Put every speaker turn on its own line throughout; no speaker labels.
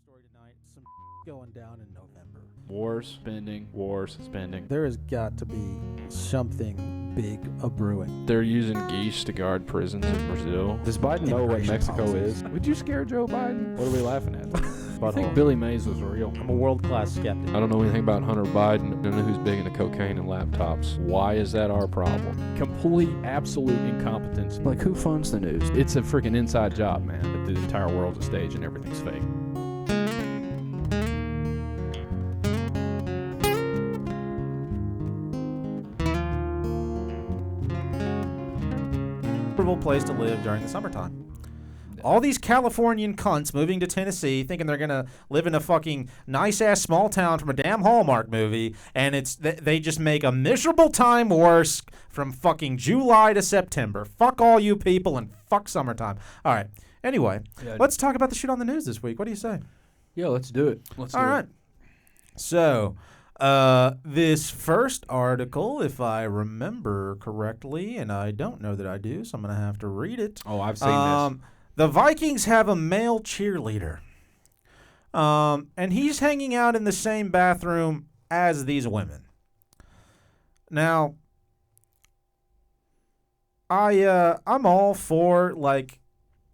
story tonight. Some going down in November.
Wars, spending.
There has got to be something big a-brewing.
They're using geese to guard prisons in Brazil. Does Biden know what Mexico is? Would you scare Joe Biden? What are we laughing at? I think Billy Mays was real.
I'm a world-class skeptic.
I don't know anything about Hunter Biden. I don't know who's big into cocaine and laptops. Why is that our problem? Complete, absolute incompetence. Like, who funds the news? It's a freaking inside job, man. That the entire world's a stage and everything's fake.
Place to live during the summertime. All these Californian cunts moving to Tennessee thinking they're going to live in a fucking nice-ass small town from a damn Hallmark movie, and they just make a miserable time worse from fucking July to September. Fuck all you people and fuck summertime. All right. Anyway, let's talk about the shit on the news this week. What do you say?
Yeah, let's do it. All
right. So, this first article, if I remember correctly, and I don't know that I do, so I'm going to have to read it.
Oh, I've seen this.
The Vikings have a male cheerleader, and he's hanging out in the same bathroom as these women. Now, I'm all for, like,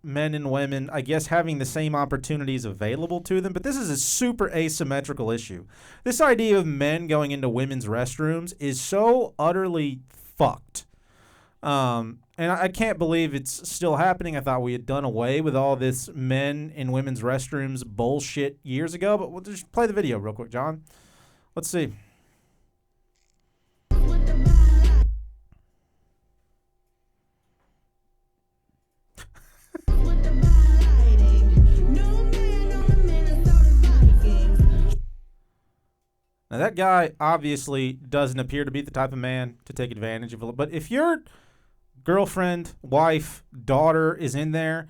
men and women, I guess, having the same opportunities available to them, but this is a super asymmetrical issue. This idea of men going into women's restrooms is so utterly fucked. And I can't believe it's still happening. I thought we had done away with all this men in women's restrooms bullshit years ago, but we'll just play the video real quick, John. Let's see. Now, that guy obviously doesn't appear to be the type of man to take advantage of it. But if your girlfriend, wife, daughter is in there,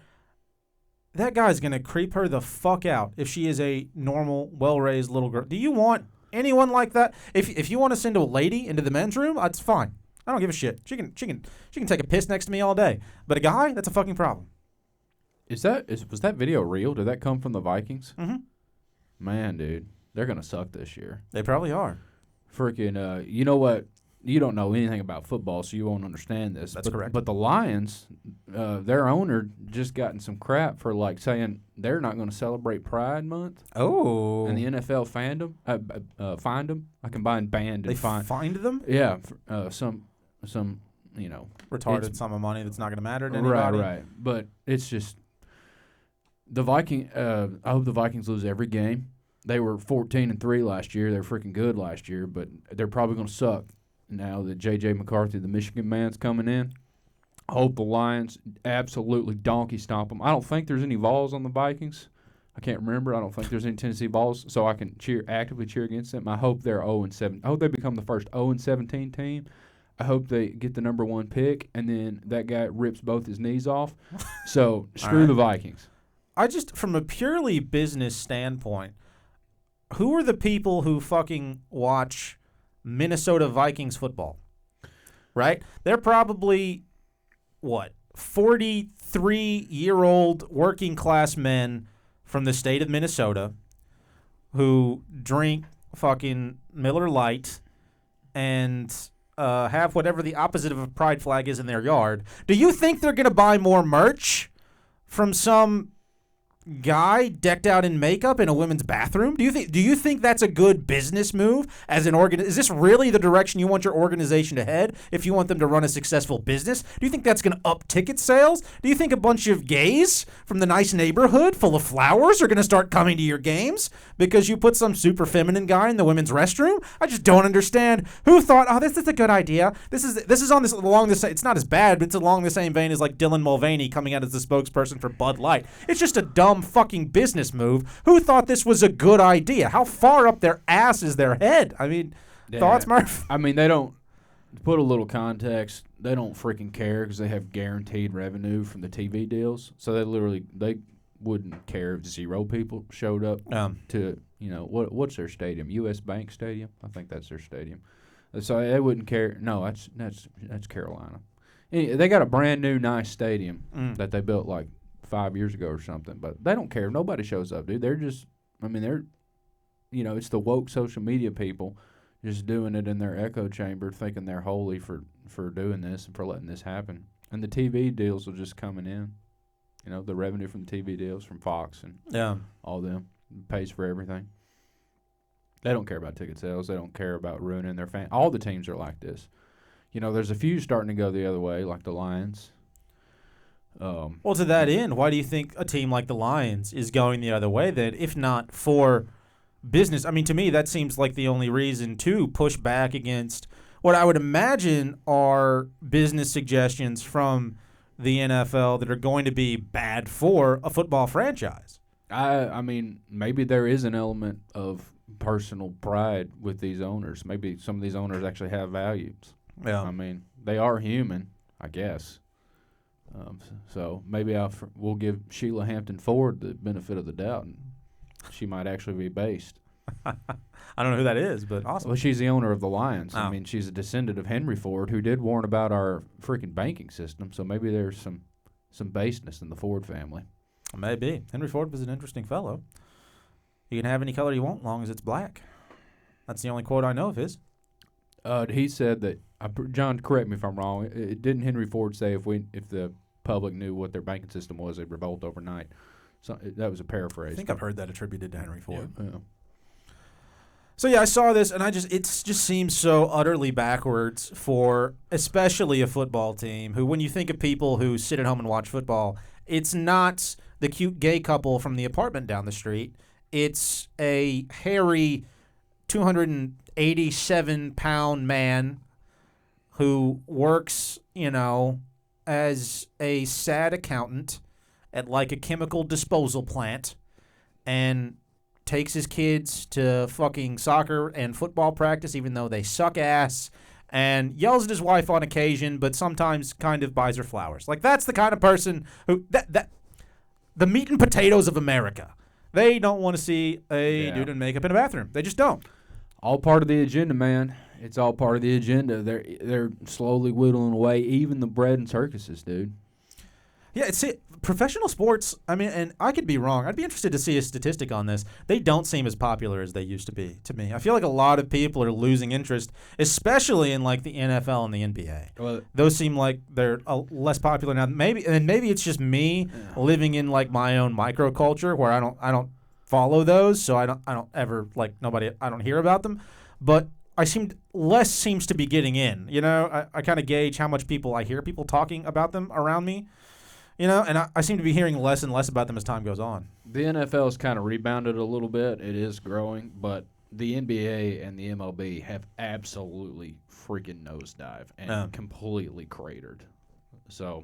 that guy's going to creep her the fuck out if she is a normal, well-raised little girl. Do you want anyone like that? If you want to send a lady into the men's room, that's fine. I don't give a shit. She can take a piss next to me all day. But a guy, that's a fucking problem.
Was that video real? Did that come from the Vikings?
Mm-hmm.
Man, dude. They're going to suck this year.
They probably are.
Freaking, you know what? You don't know anything about football, so you won't understand this.
That's correct.
But the Lions, their owner just gotten some crap for, like, saying they're not going to celebrate Pride Month.
Oh.
And the NFL fined them. I combined banned and fined.
They fined them?
Yeah. Some, you know.
Retarded sum of money that's not going to matter to anybody.
Right. But it's just the Viking. I hope the Vikings lose every game. They were 14-3 last year. They were freaking good last year, but they're probably going to suck now that J.J. McCarthy, the Michigan man's, coming in. I hope the Lions absolutely donkey stomp them. I don't think there's any Vols on the Vikings. I can't remember. I don't think there's any Tennessee Vols, so I can actively cheer against them. I hope they're 0-7. I hope they become the first 0-17 team. I hope they get the number one pick, and then that guy rips both his knees off. So screw the Vikings.
From a purely business standpoint, who are the people who fucking watch Minnesota Vikings football? Right? They're probably, 43-year-old working class men from the state of Minnesota who drink fucking Miller Lite and have whatever the opposite of a pride flag is in their yard. Do you think they're going to buy more merch from some guy decked out in makeup in a women's bathroom? Do you think that's a good business move as an is this really the direction you want your organization to head if you want them to run a successful business? Do you think that's going to up ticket sales? Do you think a bunch of gays from the nice neighborhood full of flowers are going to start coming to your games because you put some super feminine guy in the women's restroom? I just don't understand who thought, this is a good idea. This is along this. It's not as bad, but it's along the same vein as like Dylan Mulvaney coming out as the spokesperson for Bud Light. It's just a dumb fucking business move. Who thought this was a good idea? How far up their ass is their head? I mean, thoughts, Murph?
I mean, they don't, to put a little context, they don't freaking care because they have guaranteed revenue from the TV deals. So they wouldn't care if 0 people showed up to, what's their stadium? U.S. Bank Stadium? I think that's their stadium. So they wouldn't care. No, that's Carolina. They got a brand new nice stadium that they built like 5 years ago or something, but they don't care. Nobody shows up, dude. They're just I mean, they're, it's the woke social media people just doing it in their echo chamber, thinking they're holy for doing this and for letting this happen. And the TV deals are just coming in. The revenue from the TV deals from Fox and all them pays for everything. They don't care about ticket sales. They don't care about ruining their fan. All the teams are like this. There's a few starting to go the other way, like the Lions.
Well, to that end, why do you think a team like the Lions is going the other way then, if not for business? I mean, to me, that seems like the only reason to push back against what I would imagine are business suggestions from the NFL that are going to be bad for a football franchise.
I mean, maybe there is an element of personal pride with these owners. Maybe some of these owners actually have values.
Yeah.
I mean, they are human, I guess. So maybe we'll give Sheila Hampton Ford the benefit of the doubt, and she might actually be based.
I don't know who that is, but awesome.
Well, she's the owner of the Lions.
Oh.
I mean, she's a descendant of Henry Ford, who did warn about our freaking banking system. So maybe there's some baseness in the Ford family.
Maybe. Henry Ford was an interesting fellow. You can have any color you want, long as it's black. That's the only quote I know of his.
He said that. John, correct me if I'm wrong. Didn't Henry Ford say if the public knew what their banking system was, they'd revolt overnight? So that was a paraphrase.
I think I've heard that attributed to Henry Ford.
Yeah.
So I saw this, and it just seems so utterly backwards for especially a football team who, when you think of people who sit at home and watch football, it's not the cute gay couple from the apartment down the street. It's a hairy 287-pound man who works, as a sad accountant at like a chemical disposal plant and takes his kids to fucking soccer and football practice even though they suck ass, and yells at his wife on occasion, but sometimes kind of buys her flowers. Like, that's the kind of person who the meat and potatoes of America. They don't want to see a dude in makeup in a bathroom. They just don't.
All part of the agenda, man. It's all part of the agenda. They're slowly whittling away even the bread and circuses, dude.
Yeah, professional sports, I mean, and I could be wrong. I'd be interested to see a statistic on this. They don't seem as popular as they used to be to me. I feel like a lot of people are losing interest, especially in like the NFL and the NBA.
Well,
those seem like they're less popular now. Maybe it's just me living in like my own microculture where I don't follow those, so I don't ever I don't hear about them. But less seems to be getting in. I kind of gauge how much I hear people talking about them around me. And I seem to be hearing less and less about them as time goes on.
The NFL's kind of rebounded a little bit. It is growing, but the NBA and the MLB have absolutely freaking nosedive and completely cratered. So,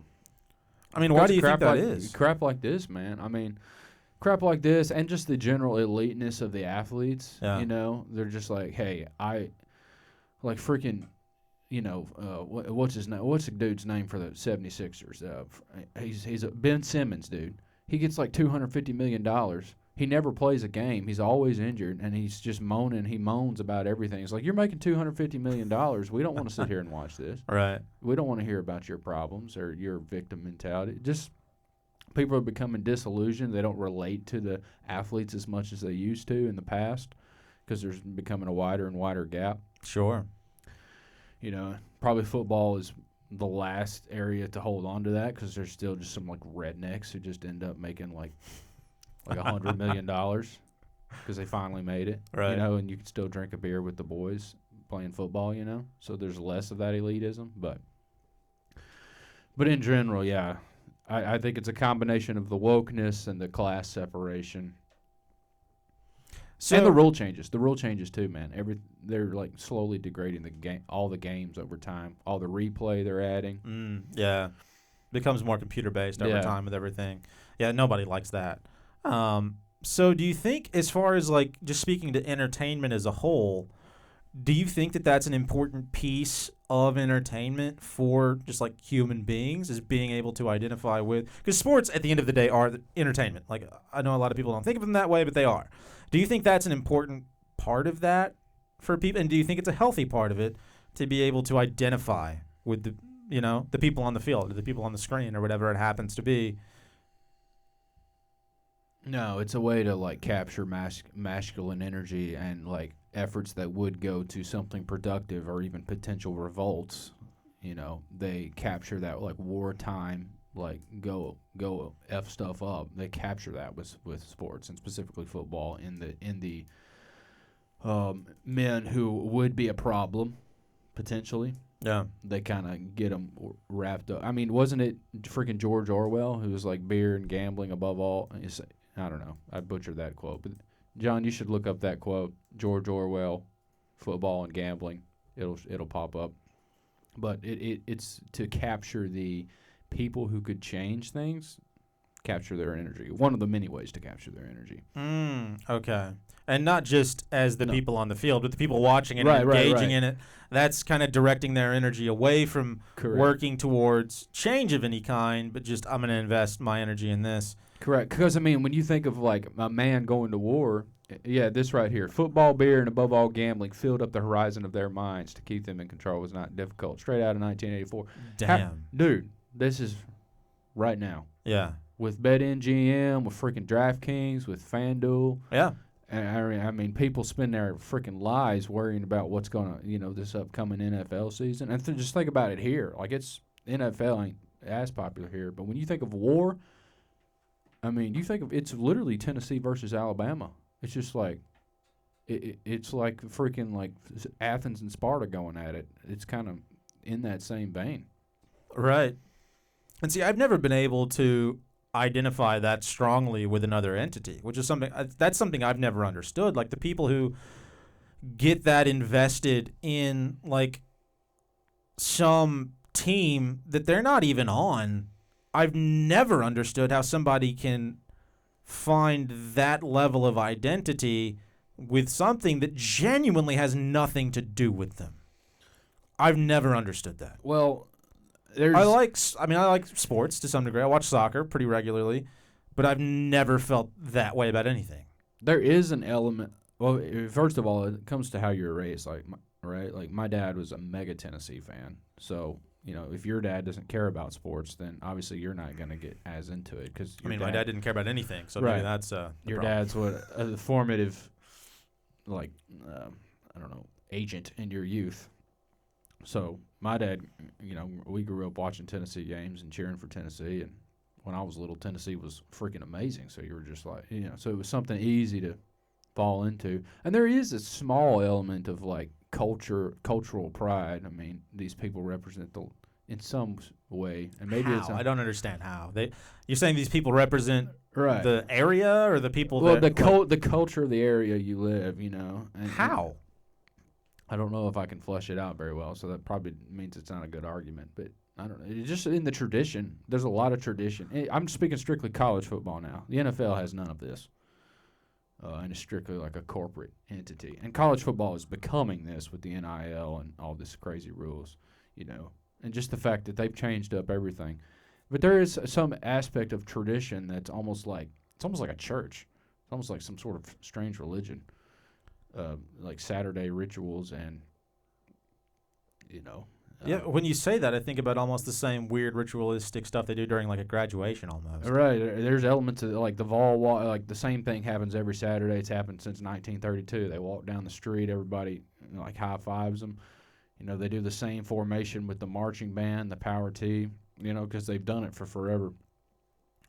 I mean, why do you think that is?
Crap like this, man. I mean, crap like this and just the general eliteness of the athletes, they're just like, hey, freaking... what's his name? What's the dude's name for the 76ers? He's Ben Simmons, dude. He gets like $250 million. He never plays a game. He's always injured, and he's just moaning. He moans about everything. It's like, you're making $250 million. We don't want to sit here and watch this.
Right.
We don't want to hear about your problems or your victim mentality. Just people are becoming disillusioned. They don't relate to the athletes as much as they used to in the past because there's becoming a wider and wider gap.
Sure.
Probably football is the last area to hold on to that because there's still just some like rednecks who just end up making like $100 million because they finally made it.
Right.
And you can still drink a beer with the boys playing football. So there's less of that elitism, but in general, yeah, I think it's a combination of the wokeness and the class separation. And the rule changes. The rule changes too, man. They're like slowly degrading the game, all the games over time, all the replay they're adding.
Yeah, becomes more computer based over time with everything. Yeah, nobody likes that. So, do you think, as far as like just speaking to entertainment as a whole, do you think that that's an important piece of entertainment for just like human beings, is being able to identify with? Because sports, at the end of the day, are entertainment. Like, I know a lot of people don't think of them that way, but they are. Do you think that's an important part of that for people? And do you think it's a healthy part of it to be able to identify with the people on the field or the people on the screen or whatever it happens to be?
No, it's a way to like capture masculine energy and like efforts that would go to something productive or even potential revolts. You know, they capture that like wartime, like go f stuff up. They capture that with sports and specifically football in the men who would be a problem potentially.
Yeah.
They kind of get them wrapped up. I mean, wasn't it freaking George Orwell who was like beer and gambling above all? I don't know. I butchered that quote, but John, you should look up that quote. George Orwell, football and gambling. It'll pop up. But it's to capture the people who could change things, capture their energy. One of the many ways to capture their energy.
Okay. And not just as the
No.
people on the field, but the people watching it
Right,
and
right,
engaging
right.
in it. That's kind of directing their energy away from
Correct.
working towards change of any kind, but just I'm going to invest my energy in this.
Correct. Because, I mean, when you think of, like, a man going to war, yeah, this right here. Football, beer, and above all gambling filled up the horizon of their minds to keep them in control was not difficult. Straight out of 1984.
Damn.
Dude, this is right now.
Yeah.
With BetMGM, with freaking DraftKings, with FanDuel.
Yeah.
And I mean, people spend their freaking lives worrying about what's going to, this upcoming NFL season. And just think about it here. Like, NFL ain't as popular here. But when you think of war, I mean, you think of it's literally Tennessee versus Alabama. It's just like, it's like freaking like Athens and Sparta going at it. It's kind of in that same vein.
Right. And see, I've never been able to identify that strongly with another entity, which is that's something I've never understood. Like the people who get that invested in like some team that they're not even on, I've never understood how somebody can find that level of identity with something that genuinely has nothing to do with them. I've never understood that.
Well,
I like sports to some degree. I watch soccer pretty regularly, but I've never felt that way about anything.
There is an element. Well, first of all, it comes to how you're raised. Like, right? Like my dad was a mega Tennessee fan, so if your dad doesn't care about sports, then obviously you're not going to get as into it. Because
my dad didn't care about anything, so
right.
maybe that's
your
problem.
Dad's what a formative, like I don't know, agent in your youth. So my dad, we grew up watching Tennessee games and cheering for Tennessee, and when I was little, Tennessee was freaking amazing. So you were just like, so it was something easy to fall into. And there is a small element of like cultural pride. I mean, these people represent in some way, and maybe
how? I don't understand how you're saying these people represent
right
the area or the people.
Well,
that,
the culture of the area you live. And
how?
I don't know if I can flesh it out very well, so that probably means it's not a good argument. But I don't know. It's just in the tradition. There's a lot of tradition. I'm speaking strictly college football now. The NFL has none of this. And it's strictly like a corporate entity. And college football is becoming this with the NIL and all this crazy rules, and just the fact that they've changed up everything. But there is some aspect of tradition that's almost like a church. It's almost like some sort of strange religion, like Saturday rituals and,
Yeah, when you say that, I think about almost the same weird ritualistic stuff they do during like a graduation almost.
Right. There's elements of like the Vol walk, like the same thing happens every Saturday. It's happened since 1932. They walk down the street, everybody like high fives them. They do the same formation with the marching band, the power tee, because they've done it for forever.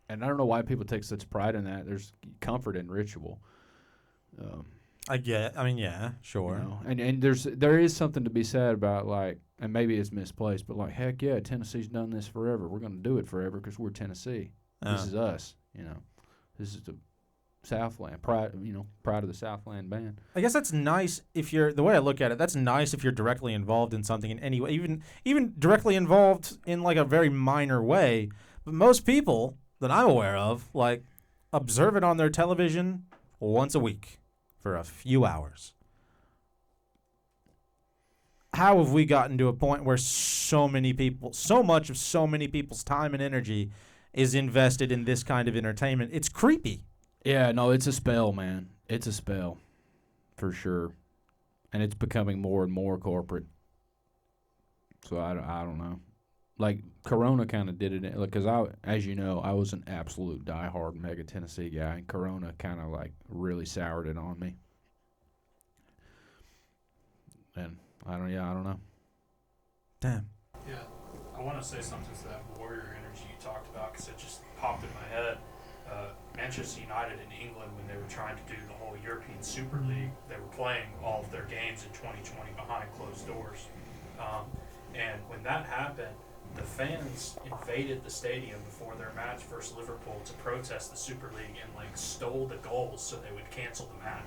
And I don't know why people take such pride in that. There's comfort in ritual.
Yeah, sure.
And there is something to be said about like, and maybe it's misplaced, but like, heck yeah, Tennessee's done this forever. We're going to do it forever because we're Tennessee. This is us. This is the Southland pride. Pride of the Southland band.
I guess that's nice if you're the way I look at it. That's nice if you're directly involved in something in any way, even directly involved in like a very minor way. But most people that I'm aware of like observe it on their television once a week for a few hours. How have we gotten to a point where so much of so many people's time and energy is invested in this kind of entertainment? It's creepy.
Yeah, no, it's a spell, man. It's a spell, for sure. And it's becoming more and more corporate. So I don't know. like Corona kind of did it, because as you know, I was an absolute diehard mega Tennessee guy, and Corona kind of like really soured it on me. And I don't know.
Damn.
Yeah, I want to say something to that warrior energy you talked about because it just popped in my head. Manchester United in England, when they were trying to do the whole European Super League, they were playing all of their games in 2020 behind closed doors. And when that happened, the fans invaded the stadium before their match versus Liverpool to protest the Super League and like stole the goals so they would cancel the match.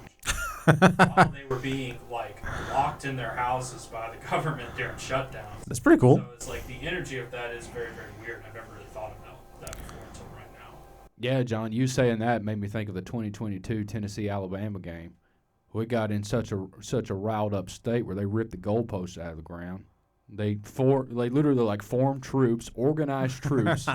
While they were being like locked in their houses by the government during shutdowns.
That's pretty cool.
So it's like the energy of that is very, very weird. I've never really thought about that before until right now.
Yeah, John, you saying that made me think of the 2022 Tennessee-Alabama game. We got in such a riled up state where they ripped the goalposts out of the ground. They literally like formed troops, organized troops,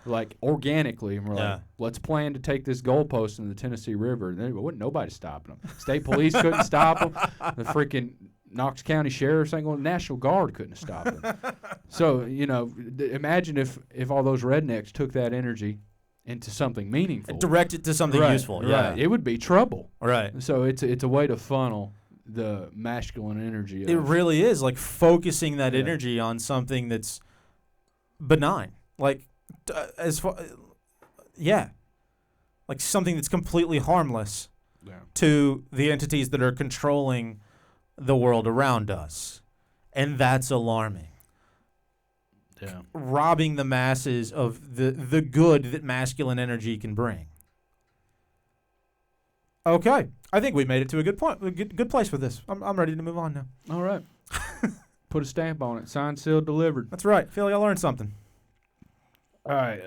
like organically, and we're like, let's plan to take this goalpost in the Tennessee River. And there wasn't nobody stopping them. State police couldn't stop them. The freaking Knox County Sheriff's ain't going. National Guard couldn't stop them. So imagine if all those rednecks took that energy into something meaningful,
direct it to something useful. Yeah,
right. It would be trouble.
Right.
So it's a way to funnel the masculine energy.
It really is like focusing that energy on something that's benign, like like something that's completely harmless to the entities that are controlling the world around us, and that's alarming.
Yeah,
robbing the masses of the good that masculine energy can bring. Okay, I think we made it to a good point, a good place with this. I'm ready to move on now.
All right. Put a stamp on it. Signed, sealed, delivered.
That's right. Feel like I learned something.
All right.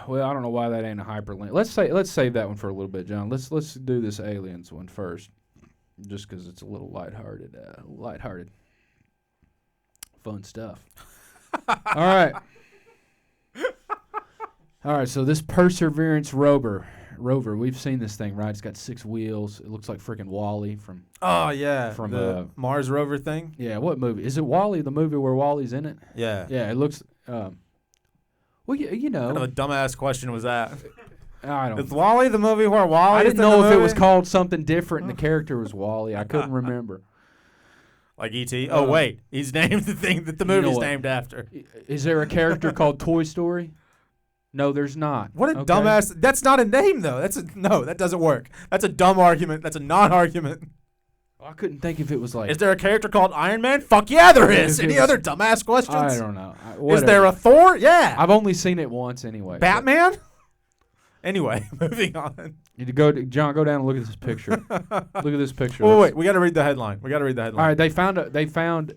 Well, I don't know why that ain't a hyperlink. Let's save that one for a little bit, John. Let's do this aliens one first, just because it's a little lighthearted. Fun stuff. All right. All right. So this Perseverance rover. We've seen this thing, right? It's got 6 wheels. It looks like freaking Wall-E from.
Oh yeah,
from
the Mars rover thing.
Yeah, what movie is it? Wall-E, the movie where Wall-E's in it.
Yeah.
Yeah, it looks. Well, you know.
What kind of a dumbass question was that?
I don't.
Is Wall-E the movie where Wall-E?
I didn't know if it was called something different and the character was Wall-E. I couldn't remember.
Like E.T. Oh wait, he's named the thing that the movie's named after.
Is there a character called Toy Story? No, there's not.
What a dumbass. That's not a name, though. No, that doesn't work. That's a dumb argument. That's a non-argument.
I couldn't think if it was like...
Is there a character called Iron Man? Fuck yeah, there is. Any other dumbass questions?
I don't know.
Is there a Thor? Yeah.
I've only seen it once anyway.
Batman? Anyway, moving on.
You need to John, go down and look at this picture. Look at this picture.
Wait. We got to read the headline. All
right, they found...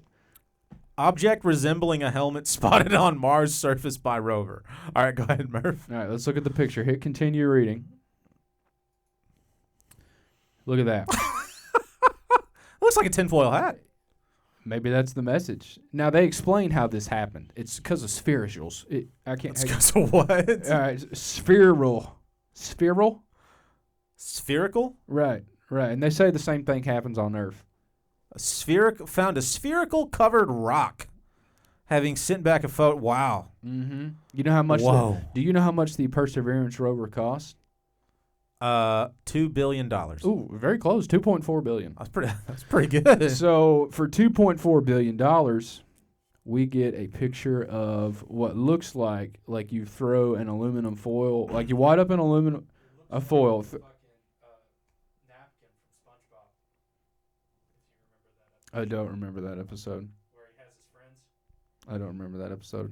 Object resembling a helmet spotted on Mars surface by rover. All right, go ahead, Murph.
All right, let's look at the picture. Hit continue reading. Look at that.
Looks like a tinfoil hat.
Maybe that's the message. Now, they explain how this happened. It's because of sphericals.
It's because of what?
All right, spherical.
Spherical?
Right. And they say the same thing happens on Earth.
Found a spherical covered rock, having sent back a photo. Wow.
Mm-hmm. You know how much? Do you know how much the Perseverance rover cost?
$2 billion.
Ooh, very close. $2.4 billion.
That's pretty good.
So for $2.4 billion, we get a picture of what looks like you throw an aluminum foil, like you wad up an aluminum foil. I don't remember that episode.
Where he has his friends?
I don't remember that episode.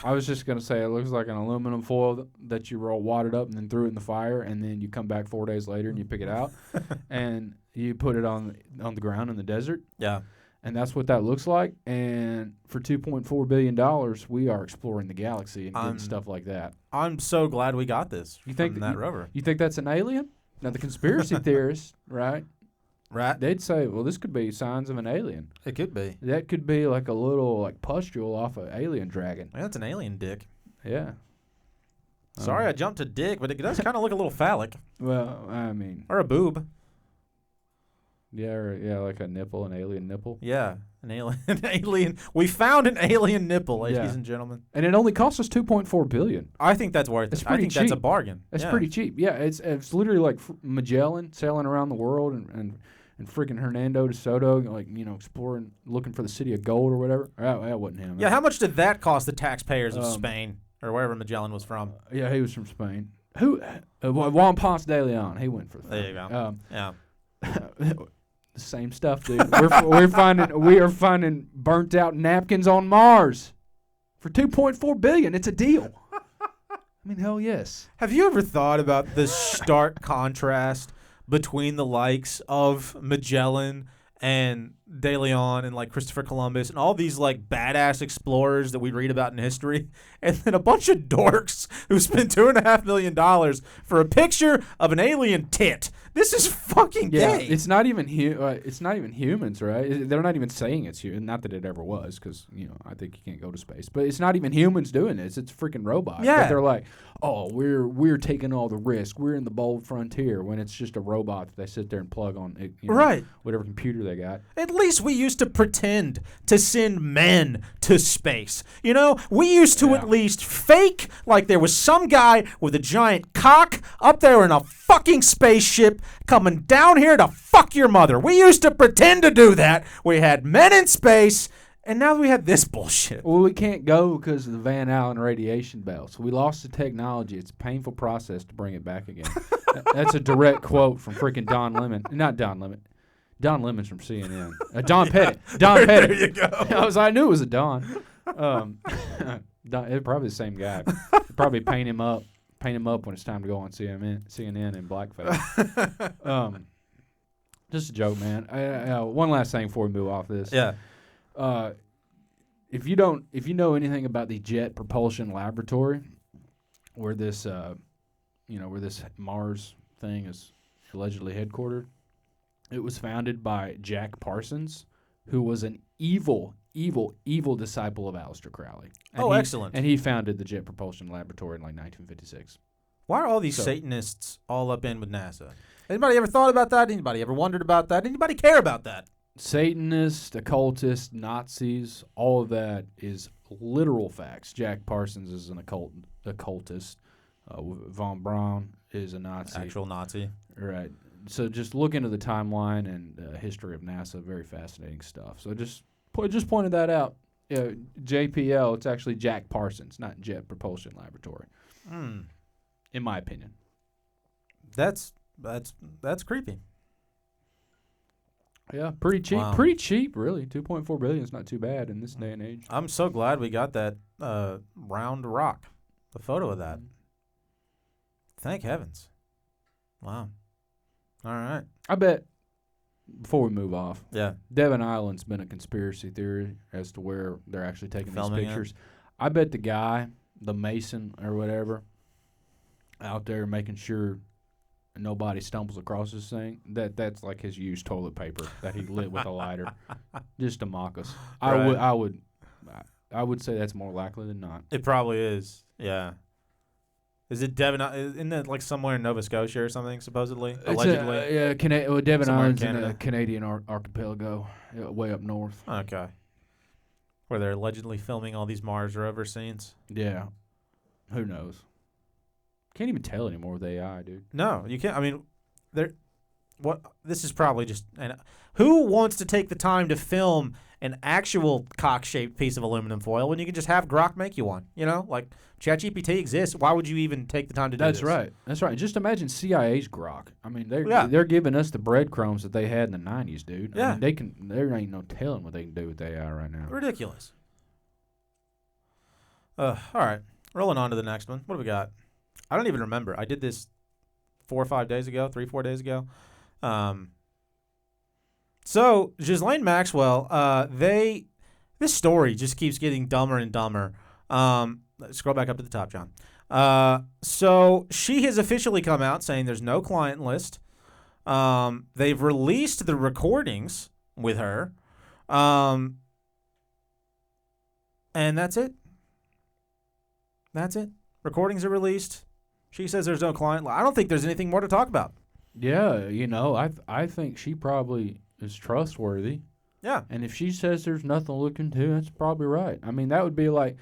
I was just going to say it looks like an aluminum foil that you roll wadded up and then threw it in the fire, and then you come back 4 days later and you pick it out and you put it on the ground in the desert.
Yeah.
And that's what that looks like. And for $2.4 billion, we are exploring the galaxy and getting stuff like that.
I'm so glad we got this from that rover.
You think that's an alien? Now, the conspiracy theorists, right?
Right.
They'd say, well, this could be signs of an alien.
It could be.
That could be like a little pustule off an alien dragon.
Yeah, that's an alien dick.
Yeah.
Sorry I jumped to dick, but it does kind of look a little phallic.
Well, I mean.
Or a boob.
Yeah, like a nipple, an alien nipple.
Yeah, an alien. We found an alien nipple, ladies
Yeah.
and gentlemen.
And it only cost us $2.4 billion.
I think that's worth
It's
it. I
pretty
think that's a
cheap.
bargain.
That's
Yeah.
pretty cheap. Yeah, it's literally like Magellan sailing around the world and freaking Hernando de Soto, like, exploring, looking for the city of gold or whatever. That wasn't him.
Yeah, how much did that cost the taxpayers of
Um,
Spain or wherever Magellan was from?
Yeah, he was from Spain. Who? Juan Ponce de Leon. He went for the
There you go. Yeah.
The same stuff, dude. We are finding burnt out napkins on Mars for $2.4 billion. It's a deal. I mean, hell yes.
Have you ever thought about the stark contrast between the likes of Magellan and De Leon and like Christopher Columbus and all these like badass explorers that we read about in history, and then a bunch of dorks who spent $2.5 million for a picture of an alien tit? This is fucking gay.
It's not even humans, right? They're not even saying it's human. Not that it ever was, because I think you can't go to space. But it's not even humans doing this. It's freaking robots.
Yeah.
But they're like, oh, we're taking all the risk. We're in the bold frontier, when it's just a robot that they sit there and plug on
Right.
whatever computer they got.
At least we used to pretend to send men to space. We used to at least fake like there was some guy with a giant cock up there in a fucking spaceship coming down here to fuck your mother. We used to pretend to do that. We had men in space, and now we have this bullshit.
Well, we can't go because of the Van Allen radiation belt. So we lost the technology. It's a painful process to bring it back again. That's a direct quote from freaking Don Lemon. Not Don Lemon. Don Lemon's from CNN. Don Pettit. Don Pettit.
There you go.
I knew it was a Don. It's probably the same guy. Probably paint him up when it's time to go on CNN in blackface. Just a joke, man. One last thing before we move off this.
Yeah.
If you know anything about the Jet Propulsion Laboratory, where this Mars thing is allegedly headquartered, it was founded by Jack Parsons, who was an evil disciple of Aleister Crowley. And
Excellent.
And he founded the Jet Propulsion Laboratory in like 1956.
Why are all these Satanists all up in with NASA? Anybody ever thought about that? Anybody ever wondered about that? Anybody care about that?
Satanists, occultists, Nazis, all of that is literal facts. Jack Parsons is an occultist. Von Braun is a Nazi.
Actual Nazi.
Right. So just look into the timeline and history of NASA. Very fascinating stuff. So just pointed that out. JPL, it's actually Jack Parsons, not Jet Propulsion Laboratory. In my opinion.
That's creepy.
Yeah, pretty cheap.
Wow.
Pretty cheap, really. $2.4 billion is not too bad in this day and age.
I'm so glad we got that round rock, the photo of that. Thank heavens. Wow. All right.
I bet, before we move off,
Yeah.
Devon Island's been a conspiracy theory as to where they're actually taking
Filming
these pictures. I bet the guy, the Mason or whatever, out there making sure nobody stumbles across this thing, that's like his used toilet paper that he lit with a lighter, just to mock us.
Right.
I would say that's more likely than not.
It probably is. Yeah. Is it Devon? Isn't that like somewhere in Nova Scotia or something, supposedly? Allegedly?
Devon
Somewhere in
Island's in
Canada.
a Canadian archipelago, way up north.
Okay. Where they're allegedly filming all these Mars rover scenes.
Yeah. Who knows? Can't even tell anymore with AI, dude.
No, you can't. I mean, this is probably just. Who wants to take the time to film an actual cock-shaped piece of aluminum foil when you can just have Grok make you one? Like ChatGPT exists. Why would you even take the time to do this?
That's right. Just imagine CIA's Grok. I mean, they're giving us the breadcrumbs that they had in the 90s, dude.
Yeah.
I mean, there ain't no telling what they can do with AI right now.
Ridiculous. All right. Rolling on to the next one. What do we got? I don't even remember. I did this 4 or 5 days ago, 3-4 days ago. So Ghislaine Maxwell, this story just keeps getting dumber and dumber. Scroll back up to the top, John. So she has officially come out saying there's no client list. They've released the recordings with her. And that's it. That's it. Recordings are released. She says there's no client. I don't think there's anything more to talk about.
Yeah, I think she probably is trustworthy.
Yeah.
And if she says there's nothing to look into, that's probably right. I mean, that would be like,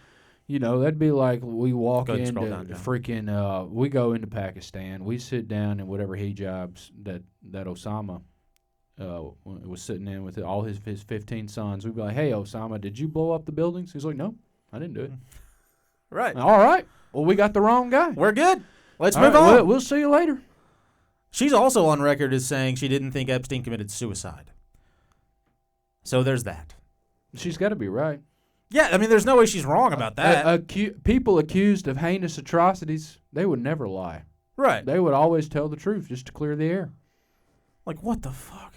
that'd be like we walk
Go ahead and
into
scroll down, John.
freaking, we go into Pakistan, we sit down in whatever hijabs that Osama was sitting in with all his 15 sons. We'd be like, hey, Osama, did you blow up the buildings? He's like, no, I didn't do it.
Right.
All right. Well, we got the wrong guy.
We're good. Let's
All
move
right,
on.
We'll see you later.
She's also on record as saying she didn't think Epstein committed suicide. So there's that.
She's got to be right.
Yeah, I mean, there's no way she's wrong about that.
People accused of heinous atrocities, they would never lie.
Right.
They would always tell the truth just to clear the air.
Like, what the fuck?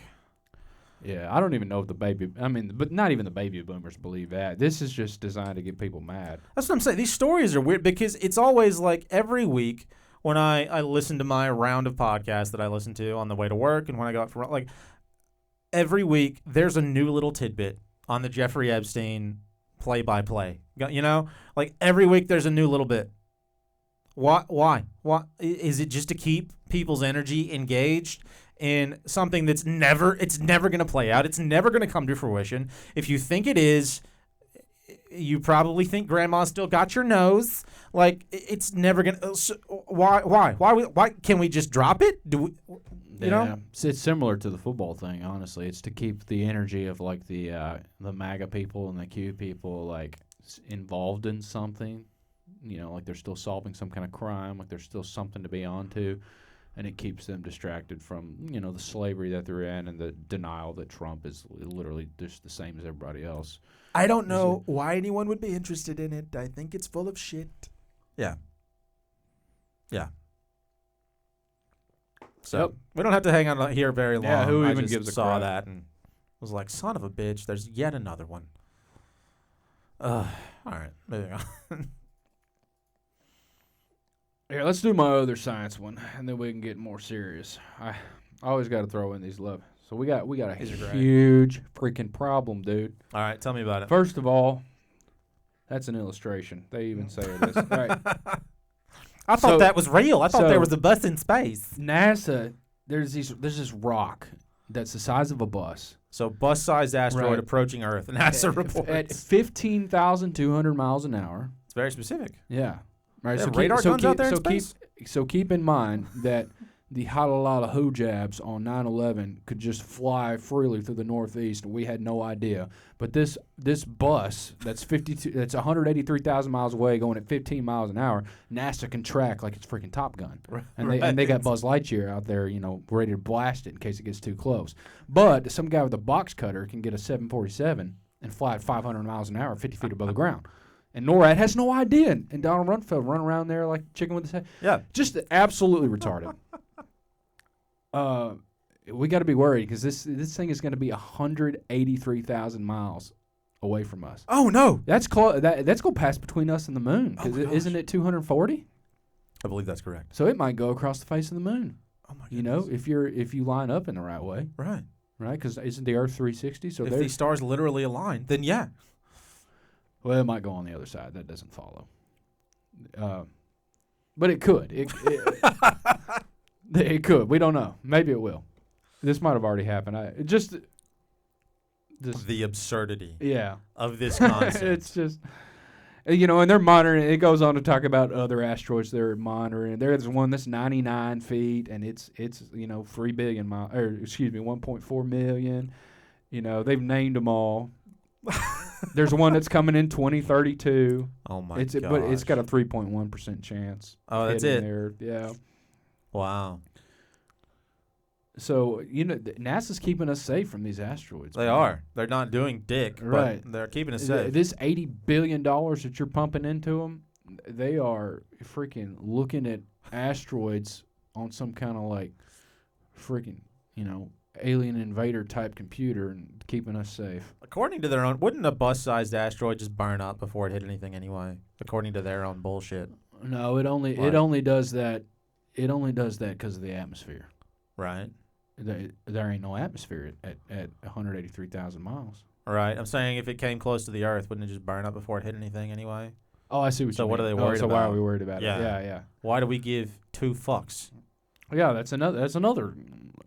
Yeah, I don't even know if but not even the baby boomers believe that. This is just designed to get people mad.
That's what I'm saying. These stories are weird because it's always like every week when I listen to my round of podcasts that I listen to on the way to work and when I go out for like every week there's a new little tidbit on the Jeffrey Epstein play-by-play. Like every week there's a new little bit. Why? Is it just to keep people's energy engaged in something that's never going to play out? It's never going to come to fruition. If you think it is, you probably think Grandma still got your nose. Like it's never going to. Why can't we just drop it? Do we?
It's similar to the football thing. Honestly, it's to keep the energy of like the MAGA people and the Q people like involved in something. Like they're still solving some kind of crime. Like there's still something to be onto. And it keeps them distracted from, the slavery that they're in and the denial that Trump is literally just the same as everybody else.
I don't know why anyone would be interested in it. I think it's full of shit. Yeah. So we don't have to hang on here very long.
Yeah, who
I
even
just
gives a
saw
crap?
that and was like, son of a bitch, there's yet another one. All right, moving on.
Here, let's do my other science one, and then we can get more serious. I always got to throw in these love. So we got a huge freaking problem, dude.
All right, tell me about it.
First of all, that's an illustration. They even say it is. All right.
I thought that was real. I thought there was a bus in space.
NASA, there's this rock that's the size of a bus.
So bus-sized asteroid approaching Earth. NASA reports
at 15,200 miles an hour.
It's very specific.
Yeah. Right.
So radar guns out there in space?
So keep in mind that the Halalala hojabs on 9/11 could just fly freely through the Northeast, and we had no idea. But this bus that's 183,000 miles away, going at 15 miles an hour, NASA can track like it's freaking Top Gun, and they got Buzz Lightyear out there, ready to blast it in case it gets too close. But some guy with a box cutter can get a 747 and fly at 500 miles an hour, 50 feet above the ground. And NORAD has no idea. And Donald Rumsfeld run around there like chicken with his head.
Yeah.
Just absolutely retarded. We got to be worried because this thing is going to be 183,000 miles away from us.
Oh, no.
That's close. That's going to pass between us and the moon. Because isn't it 240?
I believe that's correct.
So it might go across the face of the moon.
Oh, my goodness.
If you line up in the right way.
Right.
Right? Because isn't the Earth 360? So
if these stars literally align, then yeah.
Well, it might go on the other side. That doesn't follow. But it could. It could. We don't know. Maybe it will. This might have already happened.
The absurdity
of
this concept.
It's just, and they're monitoring. It goes on to talk about other asteroids they're monitoring. There's one that's 99 feet, and it's 3 billion miles, or 1.4 million. They've named them all. There's one that's coming in 2032.
Oh my god!
But it's got a 3.1% chance.
Oh, that's it.
There. Yeah.
Wow.
So NASA's keeping us safe from these asteroids.
They are. They're not doing dick,
right?
But they're keeping us safe.
This $80 billion that you're pumping into them, they are freaking looking at asteroids on some kind of like freaking alien invader type computer and keeping us safe.
According to their own, wouldn't a bus-sized asteroid just burn up before it hit anything anyway? According to their own bullshit.
No, it only does that. It only does that because of the atmosphere.
Right.
There ain't no atmosphere at 183,000 miles.
Right. I'm saying if it came close to the Earth, wouldn't it just burn up before it hit anything anyway?
Oh, I see what you mean.
So what are they worried about?
So why are we worried about it?
Yeah.
Yeah.
Why do we give two fucks?
Yeah, that's another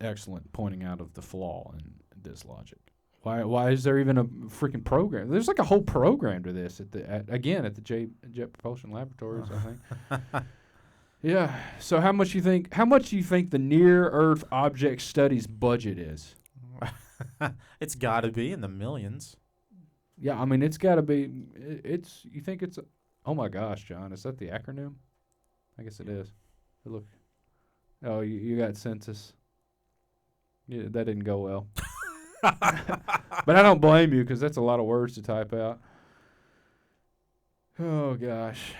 excellent pointing out of the flaw in this logic. Why is there even a freaking program? There's like a whole program to this at the Jet Propulsion Laboratories, I think. Yeah. So how much do you think the Near Earth Object Studies budget is?
It's got to be in the millions.
Yeah, I mean it's got to be. You think it's? Oh my gosh, John, is that the acronym? I guess it is. Look. Oh, you got census. Yeah, that didn't go well. But I don't blame you because that's a lot of words to type out. Oh gosh.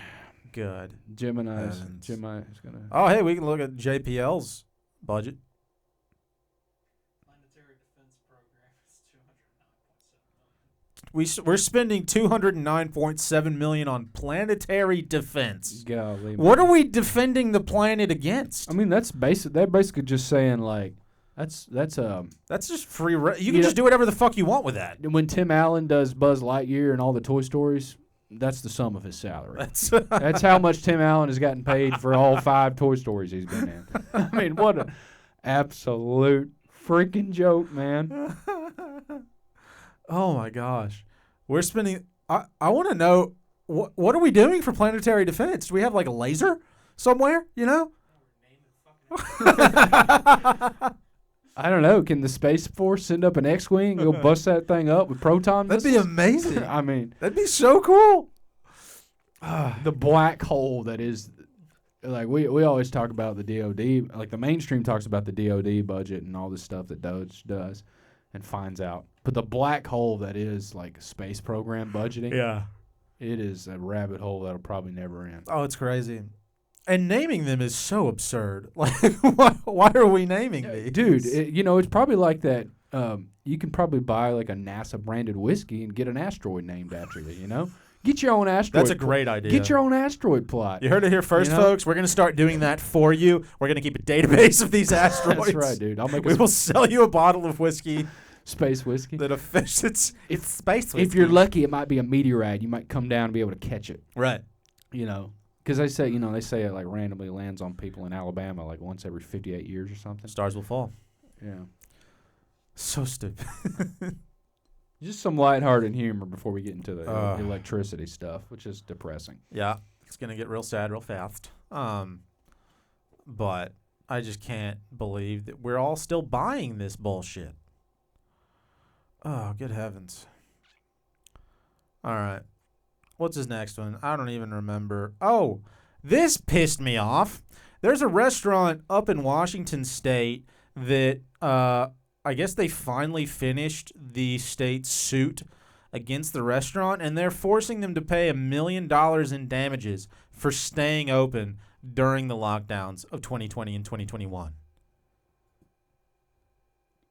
Good.
Gemini's gonna.
Oh, hey, we can look at JPL's budget.
Planetary Defense Program is $209.7 million.
We're spending $209.7 million on planetary defense.
Golly,
what are we defending the planet against?
I mean, that's basic. They're basically just saying like that's
just free. You can just do whatever the fuck you want with that.
When Tim Allen does Buzz Lightyear and all the Toy Stories, that's the sum of his salary. That's how much Tim Allen has gotten paid for all 5 Toy Stories he's been in. I mean, what an absolute freaking joke, man.
Oh my gosh, we're spending. I want to know what are we doing for planetary defense? Do we have like a laser somewhere? You know.
I don't know. Can the Space Force send up an X-wing and go bust that thing up with proton missiles?
That'd be amazing.
I mean,
that'd be so cool.
The black hole that is, like we always talk about the DoD. Like the mainstream talks about the DoD budget and all this stuff that DOD does, and finds out. But the black hole that is like space program budgeting,
yeah,
it is a rabbit hole that'll probably never end.
Oh, it's crazy. And naming them is so absurd. Like, why are we naming these?
Dude, it's probably like that. You can probably buy like a NASA-branded whiskey and get an asteroid named after you, you know? Get your own asteroid.
That's a great idea.
Get your own asteroid plot.
You heard it here first, folks. We're going to start doing that for you. We're going to keep a database of these asteroids.
That's right, dude.
We will sell you a bottle of whiskey.
Space whiskey.
That it's space whiskey.
If you're lucky, it might be a meteorite. You might come down and be able to catch it.
Right.
Because they say it like randomly lands on people in Alabama like once every 58 years or something.
Stars will fall.
Yeah.
So stupid.
Just some lighthearted humor before we get into the electricity stuff, which is depressing.
Yeah. It's going to get real sad real fast. But I just can't believe that we're all still buying this bullshit. Oh, good heavens. All right. What's his next one? I don't even remember. Oh, this pissed me off. There's a restaurant up in Washington State that I guess they finally finished the state's suit against the restaurant, and they're forcing them to pay $1 million in damages for staying open during the lockdowns of 2020 and 2021.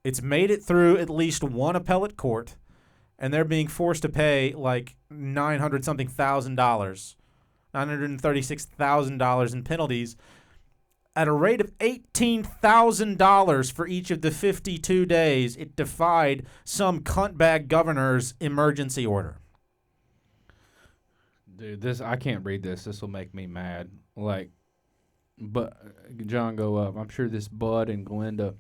It's made it through at least one appellate court, and they're being forced to pay like $936,000 in penalties at a rate of $18,000 for each of the 52 days it defied some cuntbag governor's emergency order.
Dude, I can't read this. This will make me mad. Like, but John, go up. I'm sure this Bud and Glenda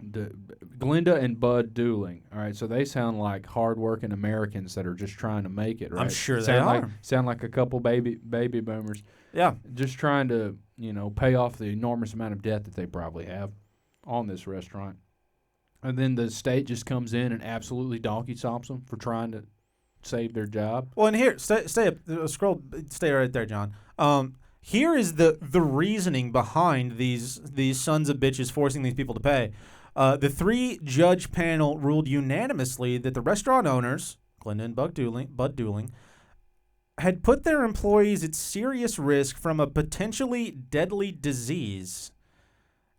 and Bud Dooling. All right, so they sound like hardworking Americans that are just trying to make it. Right?
I'm sure they are.
Sound like a couple baby boomers.
Yeah,
just trying to pay off the enormous amount of debt that they probably have on this restaurant, and then the state just comes in and absolutely donkey chomps them for trying to save their job.
Well, and here, stay up, scroll, stay right there, John. Here is the reasoning behind these sons of bitches forcing these people to pay. The 3-judge panel ruled unanimously that the restaurant owners, Glenda and Bud Dooling, had put their employees at serious risk from a potentially deadly disease.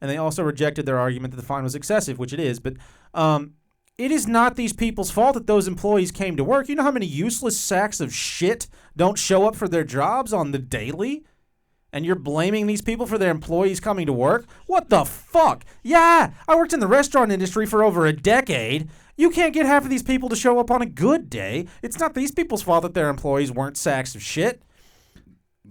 And they also rejected their argument that the fine was excessive, which it is. But it is not these people's fault that those employees came to work. You know how many useless sacks of shit don't show up for their jobs on the daily? And you're blaming these people for their employees coming to work? What the fuck? Yeah, I worked in the restaurant industry for over a decade. You can't get half of these people to show up on a good day. It's not these people's fault that their employees weren't sacks of shit.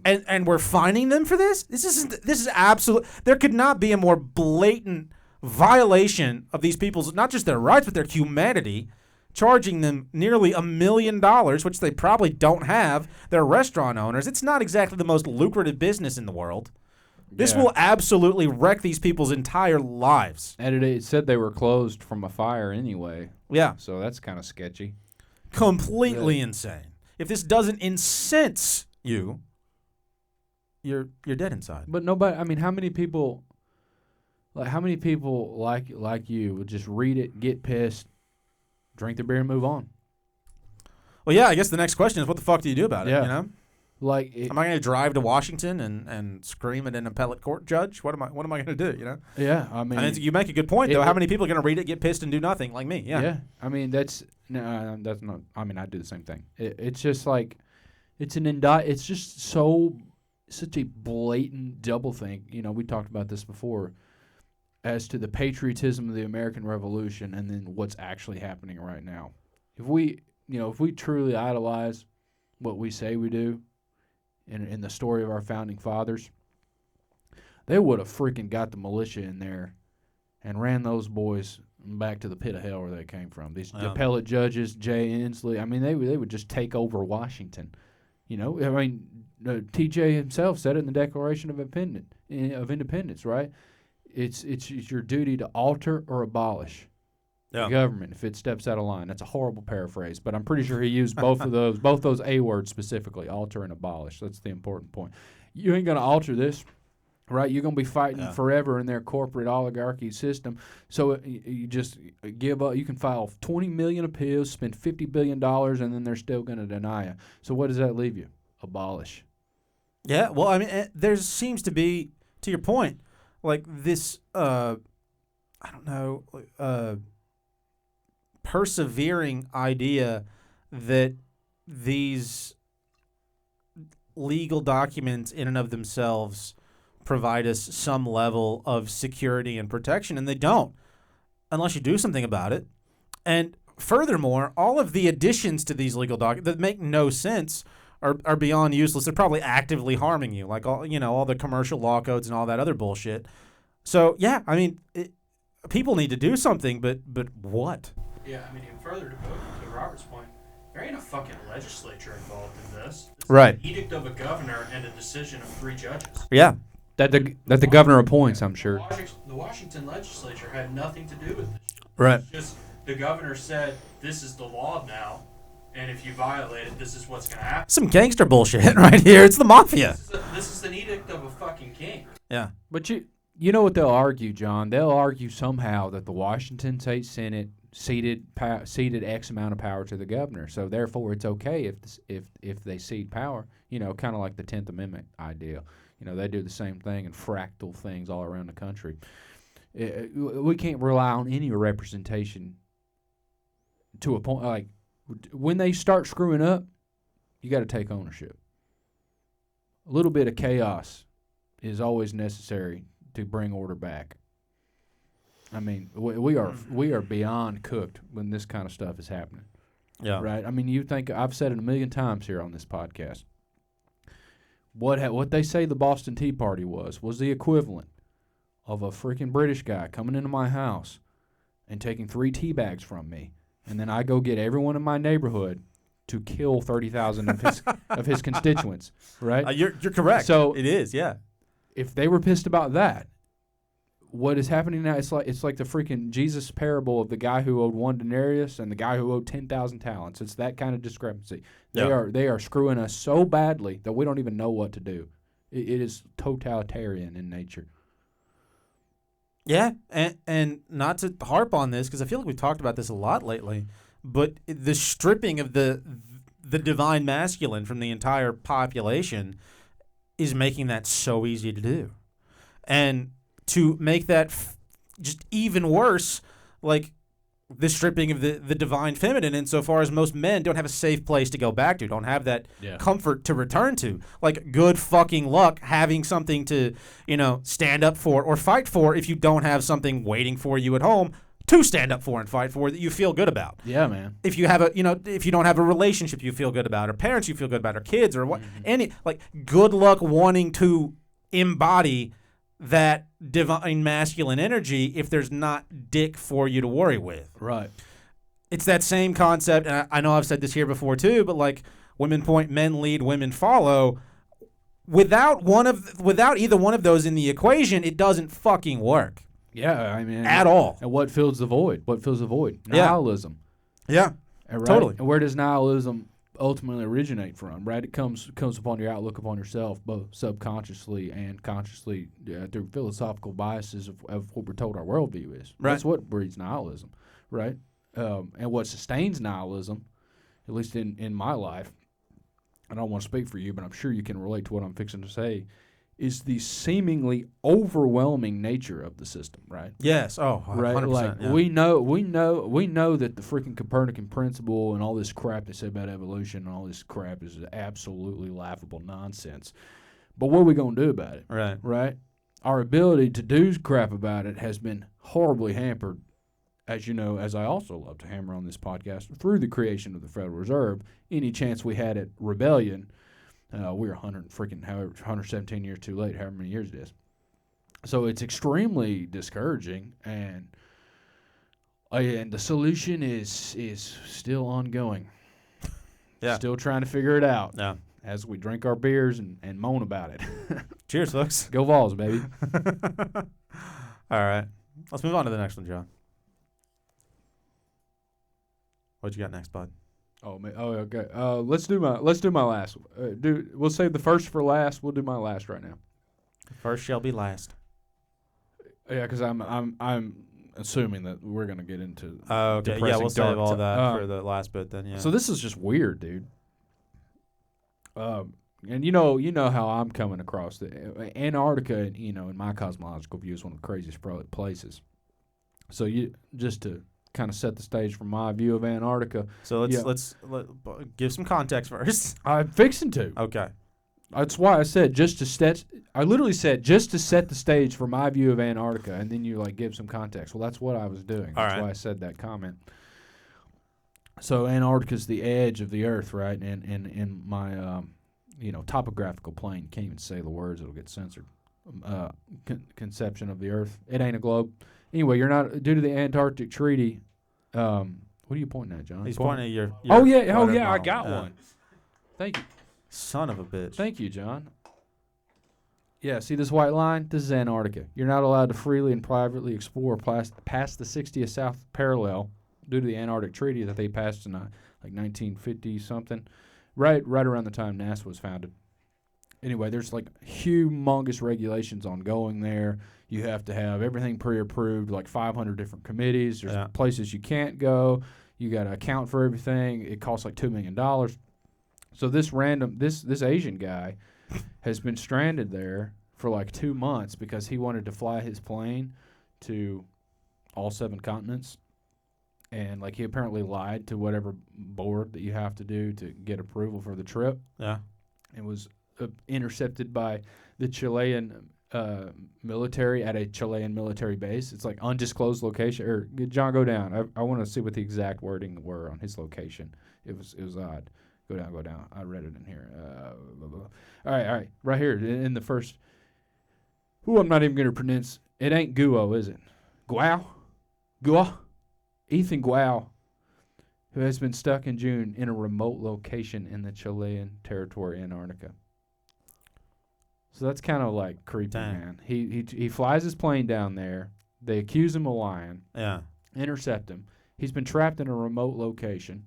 And we're fining them for this? This is absolute. There could not be a more blatant violation of these people's, not just their rights, but their humanity, charging them nearly $1 million, which they probably don't have. They're restaurant owners. It's not exactly the most lucrative business in the world. This will absolutely wreck these people's entire lives.
And it said they were closed from a fire anyway.
Yeah.
So that's kind of sketchy.
Completely insane. If this doesn't incense you, you're dead inside.
But nobody, I mean, how many people like you would just read it, get pissed, drink their beer, and move on?
Well, yeah, I guess the next question is, what the fuck do you do about it, you know?
Like,
am I going to drive to Washington and scream at an appellate court judge? What am I going to do, you know?
Yeah, I mean,
you make a good point, though. How many people are going to read it, get pissed, and do nothing, like me? Yeah.
Yeah, I mean, that's not, I mean, I do the same thing. It's just like, it's just such a blatant doublethink. You know, we talked about this before, as to the patriotism of the American Revolution and then what's actually happening right now. If we truly idolize what we say we do in the story of our founding fathers, they would have freaking got the militia in there and ran those boys back to the pit of hell where they came from. These appellate judges, Jay Inslee, I mean, they would just take over Washington. You know, I mean, TJ himself said it in the Declaration of Independence, right? It's your duty to alter or abolish the government if it steps out of line. That's a horrible paraphrase, but I'm pretty sure he used both those A words specifically, alter and abolish. That's the important point. You ain't going to alter this, right? You're going to be fighting forever in their corporate oligarchy system. So you just give up. You can file 20 million appeals, spend $50 billion, and then they're still going to deny you. So what does that leave you? Abolish.
Yeah, well, I mean, there seems to be, to your point, like this, persevering idea that these legal documents in and of themselves provide us some level of security and protection, and they don't unless you do something about it. And furthermore, all of the additions to these legal documents that make no sense are beyond useless. They're probably actively harming you, like all the commercial law codes and all that other bullshit. So yeah, I mean, people need to do something, but what?
Yeah, I mean, even further to Robert's point, there ain't a fucking legislature involved in this. It's
right.
An edict of a governor and a decision of 3 judges.
Yeah.
That the governor appoints, I'm sure.
The Washington legislature had nothing to do with this.
Right.
It's just the governor said, this is the law now, and if you violate it, this is what's going to happen.
Some gangster bullshit right here. It's the mafia.
This is an edict of a fucking king.
Yeah.
But you know what they'll argue, John? They'll argue somehow that the Washington State Senate ceded X amount of power to the governor, so therefore it's okay if they cede power. You know, kind of like the 10th Amendment idea. You know, they do the same thing and fractal things all around the country. We can't rely on any representation to a point. Like, when they start screwing up, you got to take ownership. A little bit of chaos is always necessary to bring order back. I mean, we are beyond cooked when this kind of stuff is happening.
Yeah.
Right? I mean, you think, I've said it a million times here on this podcast. What they say the Boston Tea Party was the equivalent of a freaking British guy coming into my house and taking 3 tea bags from me, and then I go get everyone in my neighborhood to kill 30,000 of his constituents. Right?
You're correct.
So
it is. Yeah.
If they were pissed about that, what is happening now? It's like the freaking Jesus parable of the guy who owed 1 denarius and the guy who owed 10,000 talents. It's that kind of discrepancy. They are screwing us so badly that we don't even know what to do. It is totalitarian in nature.
Yeah, and not to harp on this because I feel like we've talked about this a lot lately, but the stripping of the divine masculine from the entire population is making that so easy to do, and to make that just even worse, like the stripping of the divine feminine, insofar as most men don't have a safe place to go back to, don't have that comfort to return to. Like, good fucking luck having something to, stand up for or fight for if you don't have something waiting for you at home to stand up for and fight for that you feel good about.
Yeah, man.
If you have if you don't have a relationship you feel good about, or parents you feel good about, or kids, or what, good luck wanting to embody that divine masculine energy if there's not dick for you to worry with.
Right.
It's that same concept, and I know I've said this here before too, but like women point, men lead, women follow. Without either one of those in the equation, it doesn't fucking work.
Yeah, I mean,
at all.
And what fills the void? Nihilism.
Yeah.
Right?
Totally.
And where does nihilism ultimately originate from? Right, it comes upon your outlook upon yourself, both subconsciously and consciously, through philosophical biases of what we're told our worldview is.
Right.
That's what breeds nihilism, right? And what sustains nihilism, at least in my life, I don't want to speak for you, but I'm sure you can relate to what I'm fixing to say, is the seemingly overwhelming nature of the system, right?
Yes. Oh, 100%.
Right. Like
yeah.
we know that the freaking Copernican principle and all this crap they say about evolution and all this crap is absolutely laughable nonsense. But what are we gonna do about it?
Right.
Right. Our ability to do crap about it has been horribly hampered, as you know, as I also love to hammer on this podcast, through the creation of the Federal Reserve. Any chance we had at rebellion. We're 117 years too late, however many years it is. So it's extremely discouraging, and the solution is still ongoing.
Yeah.
Still trying to figure it out.
Yeah.
As we drink our beers and moan about it.
Cheers, folks.
Go Vols, baby.
All right. Let's move on to the next one, John. What you got next, bud?
Oh, man. Oh, okay. Let's do my last. We'll save the first for last. We'll do my last right now.
First shall be last.
Yeah, because I'm assuming that we're gonna get into.
Okay. Yeah, we'll save all that for the last bit then. Yeah.
So this is just weird, dude. And you know how I'm coming across Antarctica. In my cosmological view, is one of the craziest places. So just to kind of set the stage from my view of Antarctica.
So let's give some context first.
I'm fixing to.
Okay.
That's why I said I literally said just to set the stage for my view of Antarctica, and then you give some context. Well, that's what I was doing. That's why I said that comment. So Antarctica's the edge of the Earth, right? And in my topographical plane, can't even say the words; it'll get censored. Conception of the Earth. It ain't a globe. Anyway, you're not due to the Antarctic Treaty. What are you pointing at, John?
He's pointing at your
I got one. Thank you.
Son of a bitch.
Thank you, John. Yeah, see this white line? This is Antarctica. You're not allowed to freely and privately explore past the 60th south parallel due to the Antarctic Treaty that they passed in 1950 something, right around the time NASA was founded. Anyway, there's humongous regulations on going there. You have to have everything pre-approved, 500 different committees. There's places you can't go. You got to account for everything. It costs $2 million. So this Asian guy has been stranded there for 2 months because he wanted to fly his plane to all 7 continents. And he apparently lied to whatever board that you have to do to get approval for the trip.
Yeah.
And was intercepted by the Chilean military at a Chilean military base. It's undisclosed location. Or John, go down. I want to see what the exact wording were on his location. It was odd. Go down. I read it in here. All right. Right here in the first. Who I'm not even going to pronounce. It ain't Guo, is it? Guo. Ethan Guo, who has been stuck in June in a remote location in the Chilean territory, Antarctica. So that's kind of creepy,
Dang.
man. He flies his plane down there. They accuse him of lying.
Yeah.
Intercept him. He's been trapped in a remote location.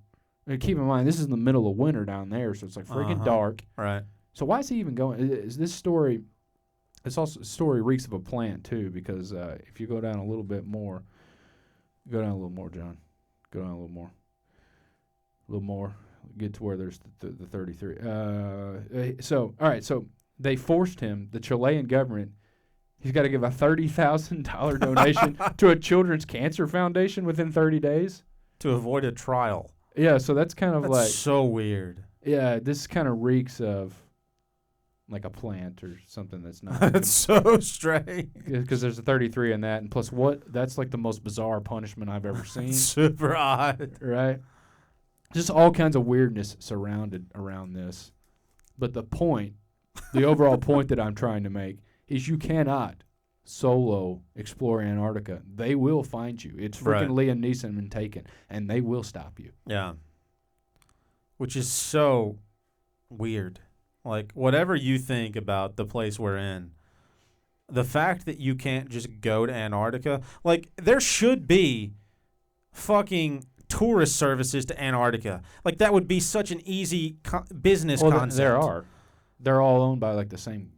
And keep in mind, this is in the middle of winter down there, so it's freaking dark.
Right.
So why is he even going? Is this story? It's also story reeks of a plant too, because if you go down a little bit more, go down a little more, John. Go down a little more. A little more. Get to where there's the 33. So all right. So they forced him. The Chilean government. He's got to give a $30,000 donation to a children's cancer foundation within 30 days
to avoid a trial.
Yeah, so that's kind of
That's so weird.
Yeah, this kind of reeks of like a plant or something that's not.
That's so strange.
Because there's a 33 in that, and plus that's like the most bizarre punishment I've ever seen.
Super odd.
Right? Just all kinds of weirdness surrounded around this. But the overall point that I'm trying to make is you cannot solo explore Antarctica. They will find you. It's freaking Liam Neeson and Taken, and they will stop you.
Yeah. Which is so weird. Like, whatever you think about the place we're in, the fact that you can't just go to Antarctica, like, there should be fucking tourist services to Antarctica. Like, that would be such an easy business concept.
There are. They're all owned by, like, the same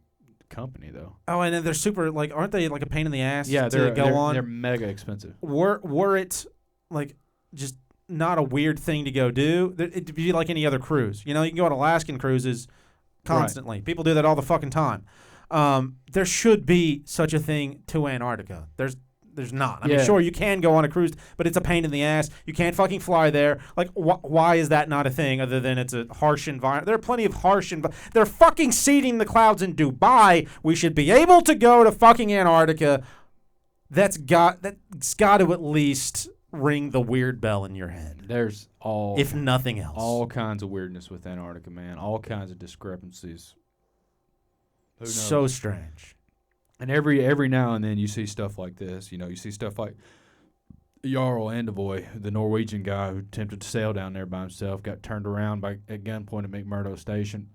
company, though.
Oh, and then they're super, like, aren't they, like, a pain in the ass
yeah,
to go on?
They're mega expensive.
Were it, like, just not a weird thing to go do, it'd be like any other cruise. You know, you can go on Alaskan cruises constantly. Right. People do that all the fucking time. There should be such a thing to Antarctica. There's not. I mean, sure, you can go on a cruise, but it's a pain in the ass. You can't fucking fly there. Like, why is that not a thing other than it's a harsh environment? There are plenty of harsh environments. They're fucking seeding the clouds in Dubai. We should be able to go to fucking Antarctica. That's got to at least ring the weird bell in your head.
There's
if nothing else,
all kinds of weirdness with Antarctica, man. All kinds of discrepancies. Who knows?
So strange.
And every now and then you see stuff like this. You know, you see stuff like Jarl Andavoy, the Norwegian guy who attempted to sail down there by himself, got turned around at gunpoint at McMurdo Station.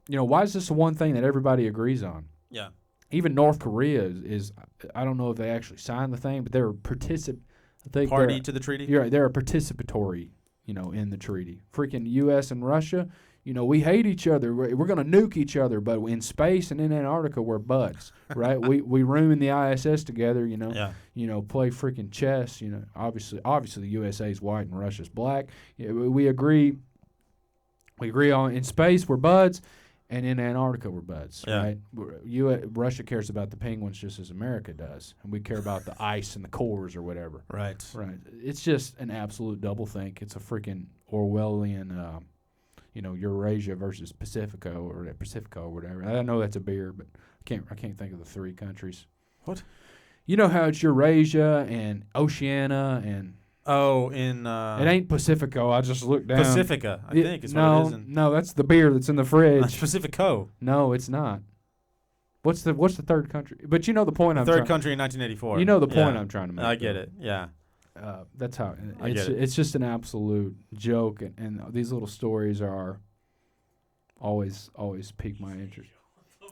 You know, why is this the one thing that everybody agrees on?
Yeah.
Even North Korea is I don't know if they actually signed the thing, but they're
party to the treaty?
You're right. They're a participatory, in the treaty. Freaking U.S. and Russia, we hate each other. We're going to nuke each other, but in space and in Antarctica, we're buds, right? we room in the ISS together, play freaking chess. Obviously the USA is white and Russia's black. We agree on in space, we're buds. And in Antarctica, we're buds, right? Russia cares about the penguins just as America does, and we care about the ice and the cores or whatever. Right. It's just an absolute doublethink. It's a freaking Orwellian, Eurasia versus Pacifico or whatever. I know that's a beer, but I can't think of the three countries.
What?
You know how it's Eurasia and Oceania and.
Oh, in
it ain't Pacifico. I just looked down.
Pacifica, I think is what it is.
No, that's the beer that's in the fridge.
Pacifico.
No, it's not. What's the third country? But you know the point I'm trying.
Third country in 1984.
You know the point I'm trying to make.
I get it. Yeah.
That's how
I get it.
It's just an absolute joke, and these little stories are always pique my interest.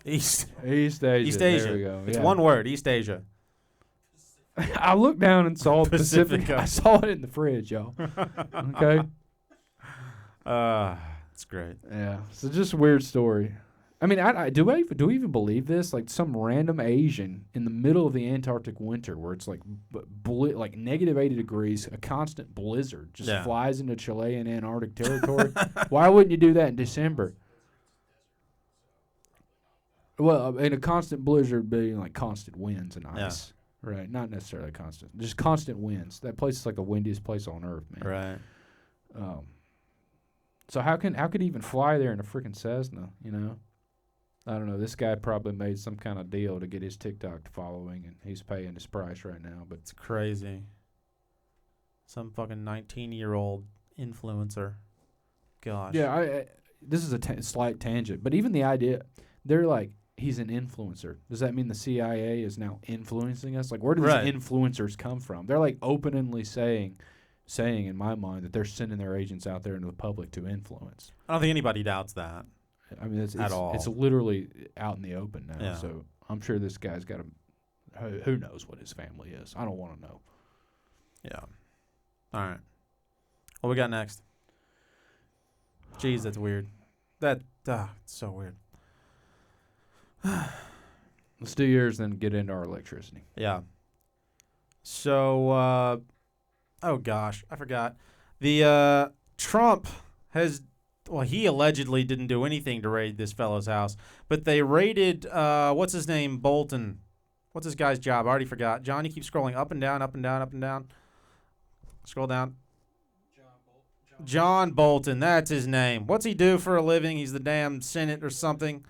East
Asia.
East
There
Asia.
we go.
It's one word. East Asia.
I looked down and saw
Pacifica.
I saw it in the fridge, y'all. Okay.
That's great.
Yeah. So just a weird story. I mean, do we even believe this? Like some random Asian in the middle of the Antarctic winter, where it's like like negative 80 degrees, a constant blizzard, just flies into Chilean Antarctic territory. Why wouldn't you do that in December? Well, and a constant blizzard being like constant winds and ice. Right, not necessarily constant, just constant winds. That place is like the windiest place on earth, man.
Right.
So how could he even fly there in a freaking Cessna? I don't know. This guy probably made some kind of deal to get his TikTok following, and he's paying his price right now. But
it's crazy. Some fucking 19-year-old influencer. Gosh.
Yeah, this is a slight tangent, but even the idea, they're like, he's an influencer. Does that mean the CIA is now influencing us? Like, where do these influencers come from? They're like openly saying in my mind that they're sending their agents out there into the public to influence.
I don't think anybody doubts that.
I mean, it's
at all.
It's literally out in the open now.
Yeah.
So I'm sure this guy's got who knows what his family is. I don't want to know.
Yeah. All right. What we got next? Jeez, that's weird. It's so weird.
Let's do yours, then get into our electricity.
Yeah. So, oh gosh, I forgot. The Trump has, he allegedly didn't do anything to raid this fellow's house, but they raided, what's his name, Bolton. What's this guy's job? I already forgot. Johnny keeps scrolling up and down, up and down, up and down. Scroll down. John Bolton, that's his name. What's he do for a living? He's the damn Senate or something.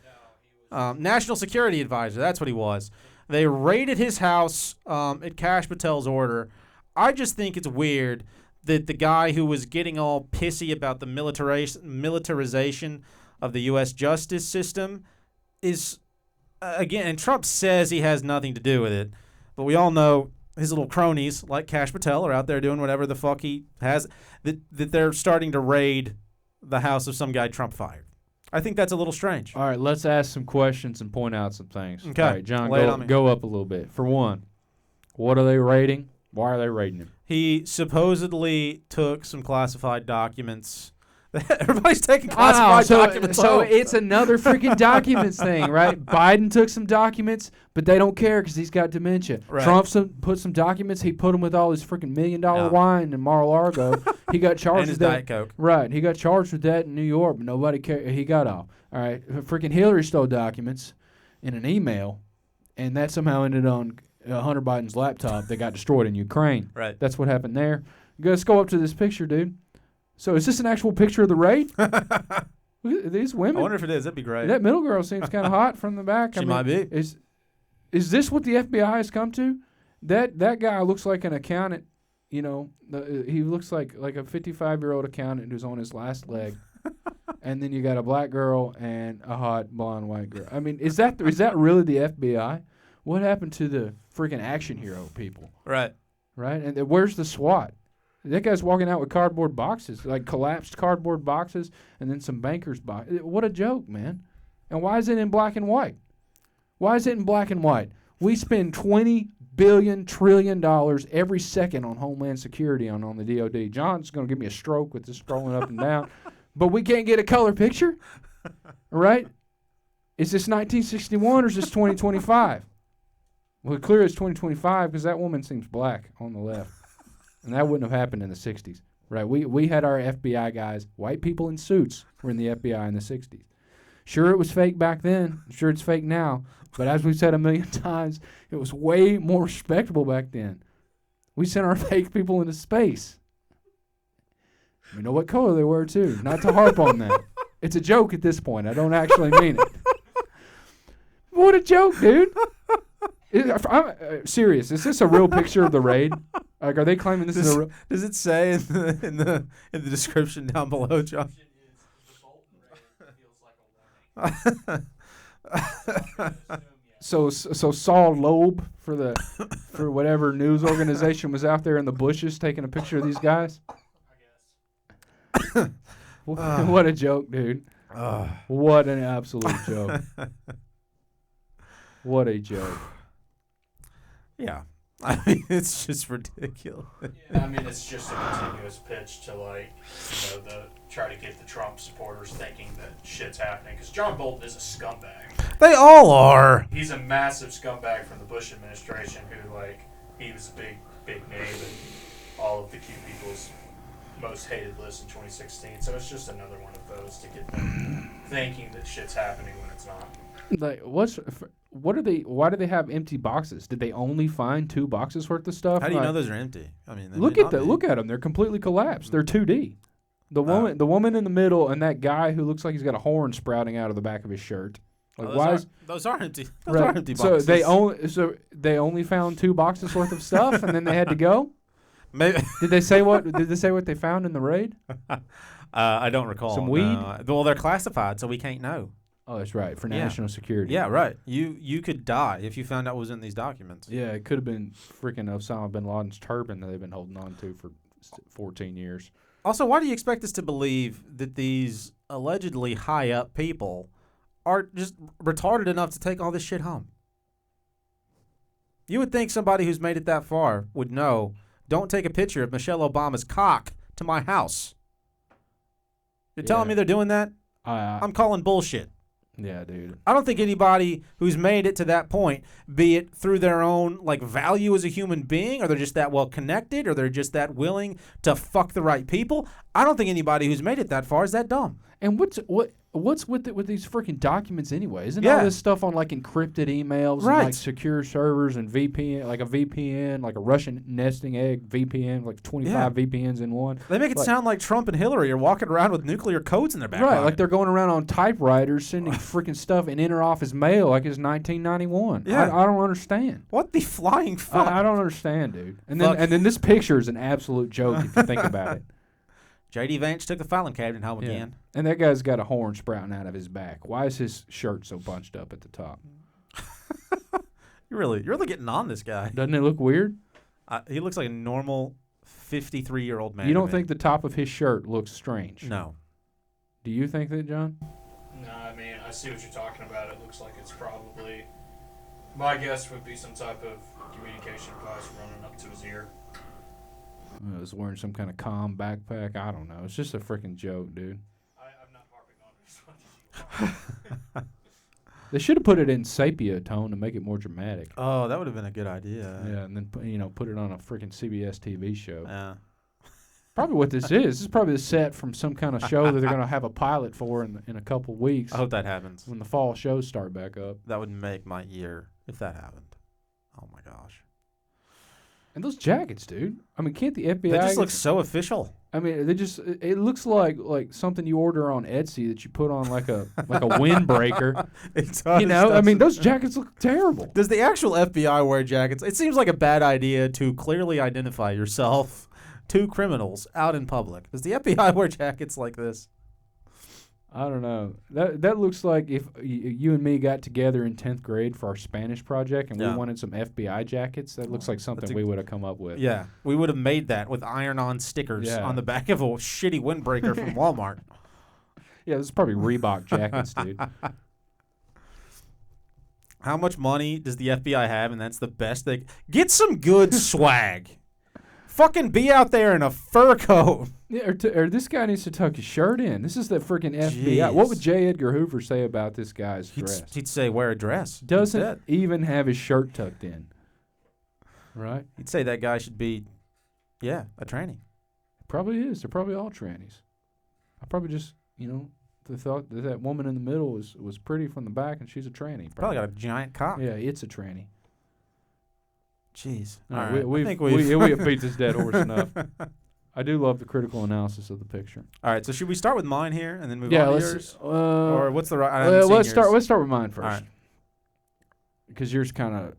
National Security Advisor. That's what he was. They raided his house at Kash Patel's order. I just think it's weird that the guy who was getting all pissy about the militarization of the U.S. justice system is, again, and Trump says he has nothing to do with it, but we all know his little cronies like Kash Patel are out there doing whatever the fuck he has, that they're starting to raid the house of some guy Trump fired. I think that's a little strange.
All right, let's ask some questions and point out some things.
Okay.
All right, John,
Lay it on me.
go up a little bit. For one, what are they raiding? Why are they raiding him?
He supposedly took some classified documents. Everybody's taking classified documents.
So it's another freaking documents thing, right? Biden took some documents, but they don't care because he's got dementia.
Right.
Trump put some documents. He put them with all his freaking $1 million wine in Mar-a-Lago. He got charged
and his
with that.
Diet Coke.
Right. He got charged with that in New York, but nobody cared. He got off. All right. Freaking Hillary stole documents in an email, and that somehow ended on Hunter Biden's laptop that got destroyed in Ukraine.
Right.
That's what happened there. Let's go up to this picture, dude. So is this an actual picture of the raid? Look at these women.
I wonder if it is. That'd be great.
That middle girl seems kind of hot from the back.
She might be.
Is this what the FBI has come to? That guy looks like an accountant. You know, he looks like a 55-year-old accountant who's on his last leg. And then you got a black girl and a hot blonde white girl. I mean, is that really the FBI? What happened to the freaking action hero people?
Right.
Right? And where's the SWAT? That guy's walking out with cardboard boxes, like collapsed cardboard boxes, and then some banker's box. What a joke, man. And why is it in black and white? Why is it in black and white? We spend $20 trillion every second on Homeland Security on the DOD. John's going to give me a stroke with this scrolling up and down. But we can't get a color picture? Right? Is this 1961 or is this 2025? Well, clearly it's 2025 because that woman seems black on the left. And that wouldn't have happened in the 60s, right? We had our FBI guys, white people in suits, were in the FBI in the 60s. Sure, it was fake back then. Sure, it's fake now. But as we've said a million times, it was way more respectable back then. We sent our fake people into space. We know what color they were, too. Not to harp on that. It's a joke at this point. I don't actually mean it. What a joke, dude. I'm serious. Is this a real picture of the raid? Like, are they claiming this is a real?
Does it say in the description down below, John?
So Saul Loeb for whatever news organization was out there in the bushes taking a picture of these guys. What a joke, dude. What an absolute joke. What a joke.
Yeah. I mean, it's just ridiculous.
Yeah, I mean, it's just a continuous pitch to, like, try to get the Trump supporters thinking that shit's happening. Because John Bolton is a scumbag.
They all are.
He's a massive scumbag from the Bush administration who, like, he was a big name in all of the cute people's most hated list in 2016. So it's just another one of those to get them thinking that shit's happening when it's not.
Like, what are they? Why do they have empty boxes? Did they only find 2 boxes worth of stuff?
How do you know those are empty? I mean,
look at them. They're completely collapsed. They're 2D. The woman in the middle, and that guy who looks like he's got a horn sprouting out of the back of his shirt. Like,
those are empty. Those are empty
so
boxes.
they only found 2 boxes worth of stuff, and then they had to go.
Maybe.
Did they say what they found in the raid?
I don't recall.
Some weed?
No. Well, they're classified, so we can't know.
Oh, that's right, for national security.
Yeah, right. You could die if you found out what was in these documents.
Yeah, it could have been freaking Osama bin Laden's turban that they've been holding on to for 14 years.
Also, why do you expect us to believe that these allegedly high-up people are just retarded enough to take all this shit home? You would think somebody who's made it that far would know, don't take a picture of Michelle Obama's cock to my house. You're telling me they're doing that? I'm calling bullshit.
Yeah, dude.
I don't think anybody who's made it to that point, be it through their own value as a human being, or they're just that well connected, or they're just that willing to fuck the right people. I don't think anybody who's made it that far is that dumb.
And what's with these freaking documents anyway? Isn't
Yeah.
all this stuff on like encrypted emails
Right.
and like secure servers and VPN, like a VPN, like a Russian nesting egg VPN, like 25 VPNs in one?
They make it sound like Trump and Hillary are walking around with nuclear codes in their back
Right,
pocket.
like they're going around on typewriters sending freaking stuff in inter-office mail like it's 1991.
Yeah.
I don't understand.
What the flying fuck?
I don't understand, dude. And
Fuck.
then this picture is an absolute joke if you think about it.
J.D. Vance took the filing cabinet home
Yeah.
again.
And that guy's got a horn sprouting out of his back. Why is his shirt so bunched up at the top?
You're really getting on this guy.
Doesn't it look weird?
He looks like a normal 53-year-old man.
You
to
don't
me.
think the top of his shirt looks strange?
No.
Do you think that, John?
No, I mean, I see what you're talking about. It looks like it's probably, my guess would be some type of communication device running up to his ear.
I was wearing some kind of comm backpack. I don't know. It's just a freaking joke, dude.
I'm not harping on it as much as you
They should have put it in sepia tone to make it more dramatic.
Oh, that would have been a good idea.
Yeah, and then put it on a freaking CBS TV show.
Yeah.
Probably what this is. This is probably the set from some kind of show that they're going to have a pilot for in a couple weeks
I hope that happens.
when the fall shows start back up.
That would make my year if that happened. Oh my gosh.
And those jackets, dude. I mean, can't the FBI?
They just look so official.
I mean, it looks like something you order on Etsy that you put on like a windbreaker.
It does,
I mean,
doesn't
those
it?
jackets look terrible.
Does the actual FBI wear jackets? It seems like a bad idea to clearly identify yourself to criminals out in public. Does the FBI wear jackets like this?
I don't know. That looks like if you and me got together in 10th grade for our Spanish project and we wanted some FBI jackets. That looks like something we would have come up with.
Yeah, we would have made that with iron-on stickers on the back of a shitty windbreaker from Walmart.
Yeah, this is probably Reebok jackets, dude.
How much money does the FBI have, and that's the best they... Get some good swag. Fucking be out there in a fur coat.
Yeah, or this guy needs to tuck his shirt in. This is the freaking FBI. What would J. Edgar Hoover say about this guy's dress?
He'd say wear a dress.
Doesn't even have his shirt tucked in. Right?
He'd say that guy should be, a tranny.
Probably is. They're probably all trannies. I probably just, thought that woman in the middle was pretty from the back and she's a tranny.
Probably got a giant cock.
Yeah, it's a tranny.
Jeez.
All right. We have beat this dead horse enough. I do love the critical analysis of the picture.
All right, so should we start with mine here and then move on to yours? Or what's the right?
Let's start with mine first.
All right.
Because yours kind of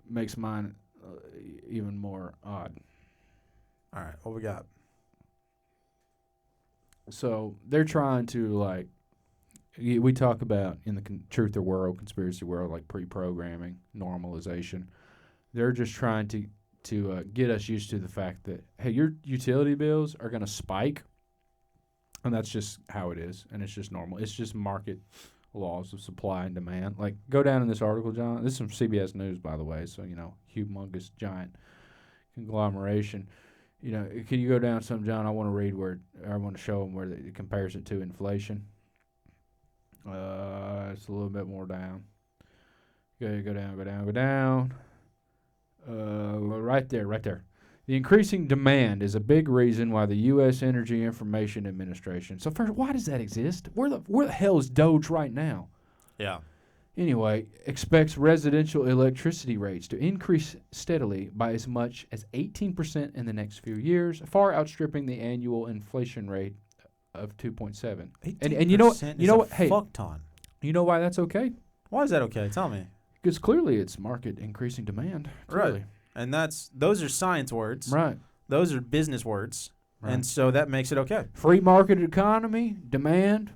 makes mine even more odd.
All right, what we got?
So they're trying to we talk about in the truth or world, conspiracy world, like pre-programming, normalization. They're just trying to get us used to the fact that, hey, your utility bills are going to spike, and that's just how it is, and it's just normal. It's just market laws of supply and demand. Like, go down in this article, John. This is from CBS News, by the way, so, humongous, giant conglomeration. Can you go down some, John? I want to show them where it compares it to inflation. It's a little bit more down. Go down. Right there. The increasing demand is a big reason why the U.S. Energy Information Administration. So first, why does that exist? Where the hell is Doge right now?
Yeah.
Anyway, expects residential electricity rates to increase steadily by as much as 18% in the next few years, far outstripping the annual inflation rate of 2.7. And you know what? Hey,
fuck ton.
You know why that's okay?
Why is that okay? Tell me.
Because clearly it's market increasing demand. Clearly.
Right. And those are science words.
Right.
Those are business words. Right. And so that makes it okay.
Free market economy, demand.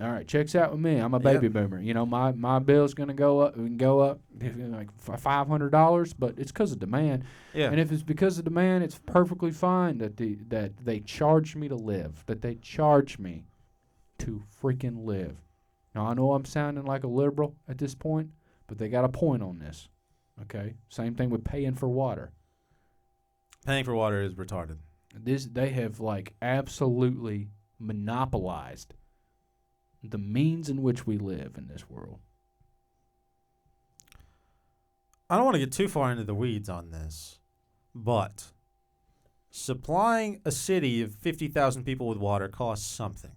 All right, checks out with me. I'm a baby boomer. My bill's going to go up. We can go up like $500, but it's because of demand.
Yeah.
And if it's because of demand, it's perfectly fine that they charge me to live, that they charge me to freaking live. Now, I know I'm sounding like a liberal at this point, but they got a point on this. Okay? Same thing with paying for water.
Paying for water is retarded.
They have absolutely monopolized the means in which we live in this world.
I don't want to get too far into the weeds on this, but supplying a city of 50,000 people with water costs something.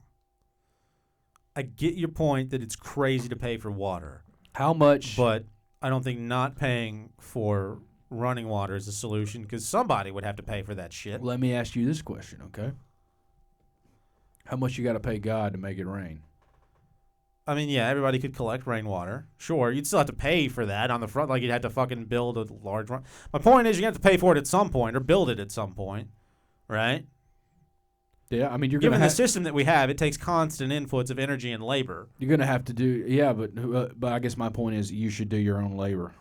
I get your point that it's crazy to pay for water,
How much?
but I don't think not paying for running water is a solution because somebody would have to pay for that shit.
Let me ask you this question, okay? How much you got to pay God to make it rain?
I mean, yeah, everybody could collect rainwater. Sure, you'd still have to pay for that on the front. Like, you'd have to fucking build a large run. My point is, you have to pay for it at some point or build it at some point, right?
Yeah, I mean, you're
Given
gonna
the system that we have, it takes constant inputs of energy and labor.
you're gonna have to do. Yeah, but I guess my point is, you should do your own labor.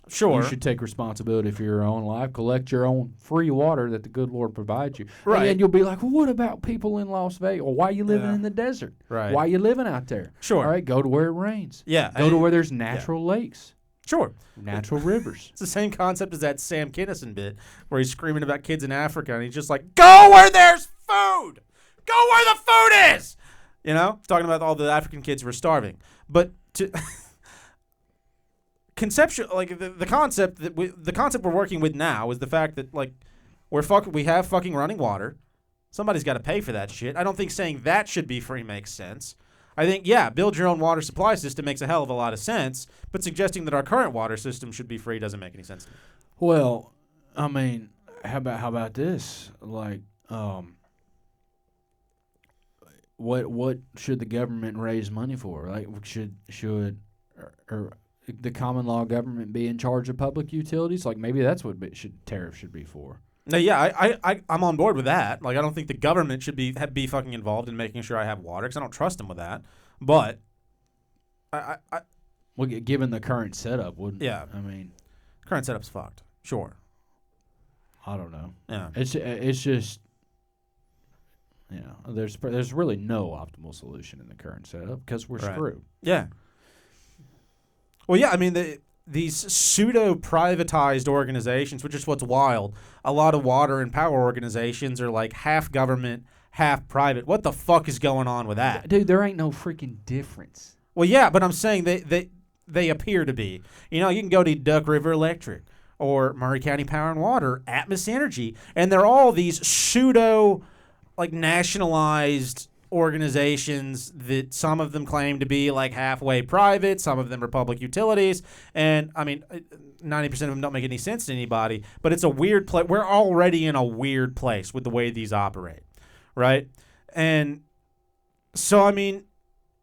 Sure.
You should take responsibility for your own life. Collect your own free water that the good Lord provides you.
Right.
And then you'll be like, well, what about people in Las Vegas? Or why are you living
Yeah.
in the desert?
Right.
Why are you living out there?
Sure.
All right, go to where it rains.
Yeah.
Go to where there's natural lakes,
Sure.
natural rivers.
It's the same concept as that Sam Kinison bit where he's screaming about kids in Africa and he's just like, go where there's food! Go where the food is! You know? Talking about all the African kids who were starving. But to conceptual, like the concept that the concept we're working with now is the fact that like we have fucking running water. Somebody's got to pay for that shit. I don't think saying that should be free makes sense. I think, yeah, build your own water supply system makes a hell of a lot of sense, but suggesting that our current water system should be free doesn't make any sense to me.
Well, I mean, how about this? Like, what should the government raise money for? Like, should or the common law government be in charge of public utilities? Like, maybe that's what tariffs should be for.
No, yeah, I'm on board with that. Like, I don't think the government should be fucking involved in making sure I have water because I don't trust them with that. But
Well, given the current setup, wouldn't?
Yeah.
I mean,
current setup's fucked. Sure.
I don't know.
Yeah.
It's just, you know, there's really no optimal solution in the current setup because we're
Right.
screwed.
Yeah. Well, yeah, I mean, these pseudo-privatized organizations, which is what's wild, a lot of water and power organizations are like half government, half private. What the fuck is going on with that?
Dude, there ain't no freaking difference.
Well, yeah, but I'm saying they appear to be. You know, you can go to Duck River Electric or Murray County Power and Water, Atmos Energy, and they're all these pseudo, like, nationalized organizations that some of them claim to be like halfway private, some of them are public utilities, and I mean 90% of them don't make any sense to anybody, but it's a weird place. We're already in a weird place with the way these operate, right? And so I mean,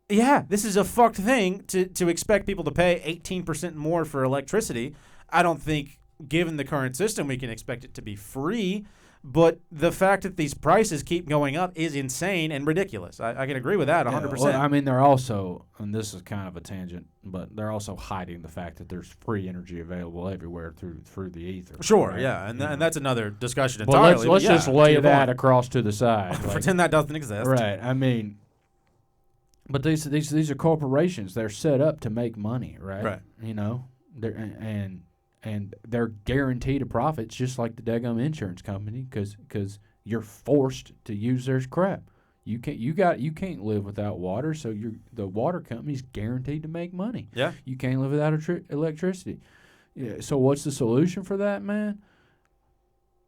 yeah, this is a fucked thing to expect people to pay 18% more for electricity. I don't think, given the current system, we can expect it to be free. But the fact that these prices keep going up is insane and ridiculous. I can agree with that 100%.
Well, I mean, they're also, and this is kind of a tangent, but they're also hiding the fact that there's free energy available everywhere through the ether.
Sure,
right?
yeah, and that's another discussion
Well,
entirely.
let's
but yeah,
just lay
to
that
your
across to the side.
point.
Like,
Pretend that doesn't exist.
right. I mean, but these are corporations. They're set up to make money, right?
Right.
You know, and they're guaranteed a profits, just like the daggum insurance company, because you're forced to use their crap. You can't live without water, so the water company's guaranteed to make money.
Yeah.
You can't live without electricity. Yeah. So what's the solution for that, man?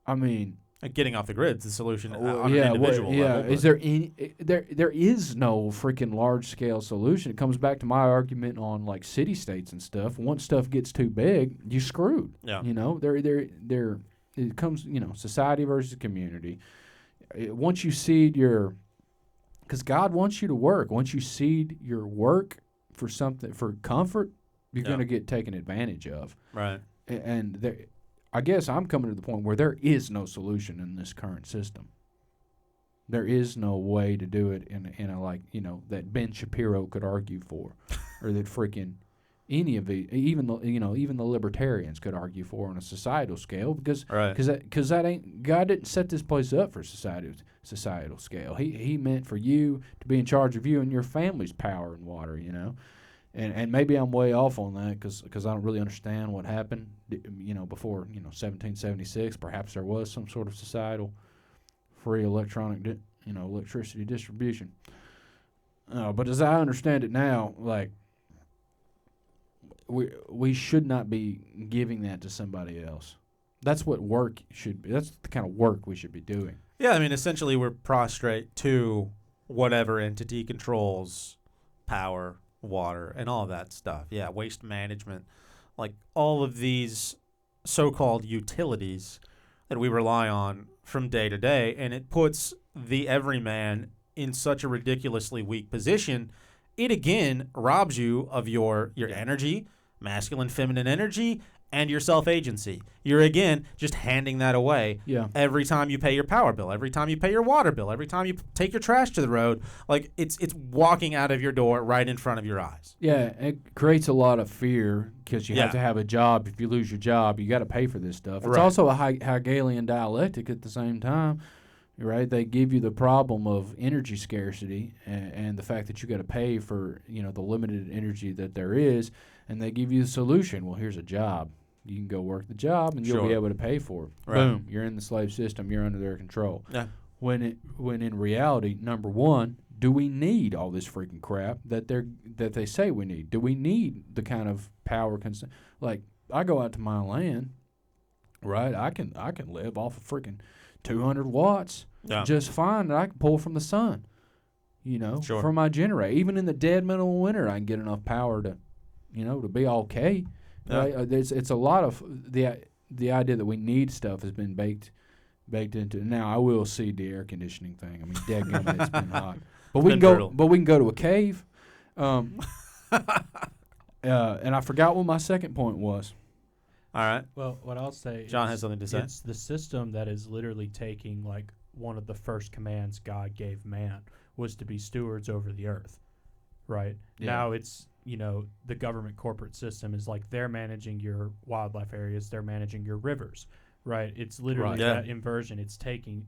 I mean,
Like getting off the grid's the solution on
yeah,
an individual level.
is there any? There is no freaking large scale solution. It comes back to my argument on like city states and stuff. Once stuff gets too big, you're screwed.
Yeah.
You know, it comes. You know, society versus community. Once you seed because God wants you to work. Once you seed your work for something, for comfort, you're
Yeah.
going to get taken advantage of.
Right.
And I guess I'm coming to the point where there is no solution in this current system. There is no way to do it in a like, you know, that Ben Shapiro could argue for, or that freaking any of the even the libertarians could argue for on a societal scale because
Right.
that ain't God didn't set this place up for societal scale. He meant for you to be in charge of you and your family's power and water, you know. And maybe I'm way off on that because I don't really understand what happened, you know, before, you know, 1776. Perhaps there was some sort of societal free electricity distribution. But as I understand it now, like, we should not be giving that to somebody else. That's what work should be. That's the kind of work we should be doing.
Yeah, I mean, essentially we're prostrate to whatever entity controls power, water, and all that stuff. Yeah, waste management, like all of these so-called utilities that we rely on from day to day, and it puts the everyman in such a ridiculously weak position. It again robs you of your energy, masculine, feminine energy, and your self-agency. You're again just handing that away.
Yeah.
Every time you pay your power bill, every time you pay your water bill, every time you take your trash to the road, like it's walking out of your door right in front of your eyes.
Yeah, it creates a lot of fear because you
Yeah.
have to have a job. If you lose your job, you got to pay for this stuff. It's
Right.
also a Hegelian dialectic at the same time, right? They give you the problem of energy scarcity and the fact that you got to pay for the limited energy that there is, and they give you the solution. Well, here's a job. You can go work the job, and you'll be
Sure.
able to pay for it.
Right.
Boom, you're in the slave system. You're under their control.
Yeah.
When in reality, number one, do we need all this freaking crap that they say we need? Do we need the kind of power like I go out to my land, right? I can live off of freaking 200 watts just fine that I can pull from the sun.
Sure.
For my generator. Even in the dead middle of winter, I can get enough power to be okay.
Yeah.
Right? It's a lot of the idea that we need stuff has been baked into it. Now I will see the air conditioning thing. I mean, dadgummit, it's been hot. But we can go.
brutal.
But we can go to a cave. And I forgot what my second point was.
All right.
Well, what I'll say
John
is
has something to say.
it's the system that is literally taking, like, one of the first commands God gave man was to be stewards over the earth, right?
Yeah.
Now it's, the government corporate system is like they're managing your wildlife areas, they're managing your rivers, right? It's literally
Right.
Yeah.
that inversion. It's taking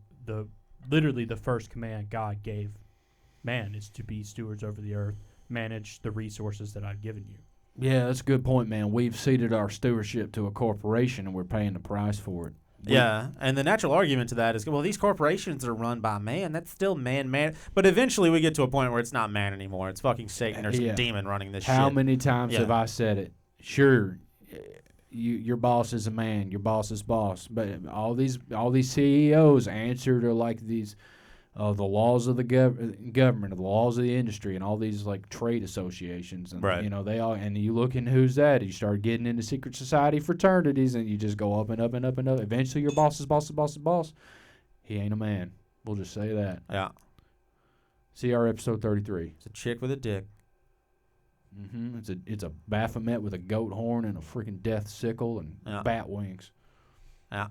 literally the first command God gave man is to be stewards over the earth, manage the resources that I've given you.
Yeah, that's a good point, man. We've ceded our stewardship to a corporation, and we're paying the price for it.
Yeah, and the natural argument to that is, well, these corporations are run by man. That's still man. But eventually we get to a point where it's not man anymore. It's fucking Satan or some
Yeah.
demon running this shit.
How many times
Yeah.
have I said it? Sure, your boss is a man, your boss is boss, but all these CEOs answer to like these the laws of the government, the laws of the industry, and all these like trade associations, and
Right.
they all. And you look in who's that? You start getting into secret society fraternities, and you just go up and up and up and up. Eventually, your boss's boss. He ain't a man. We'll just say that.
Yeah,
See our episode 33.
it's a chick with a dick.
Mm-hmm. It's a Baphomet with a goat horn and a freaking death sickle and
Yeah.
bat wings.
Yeah.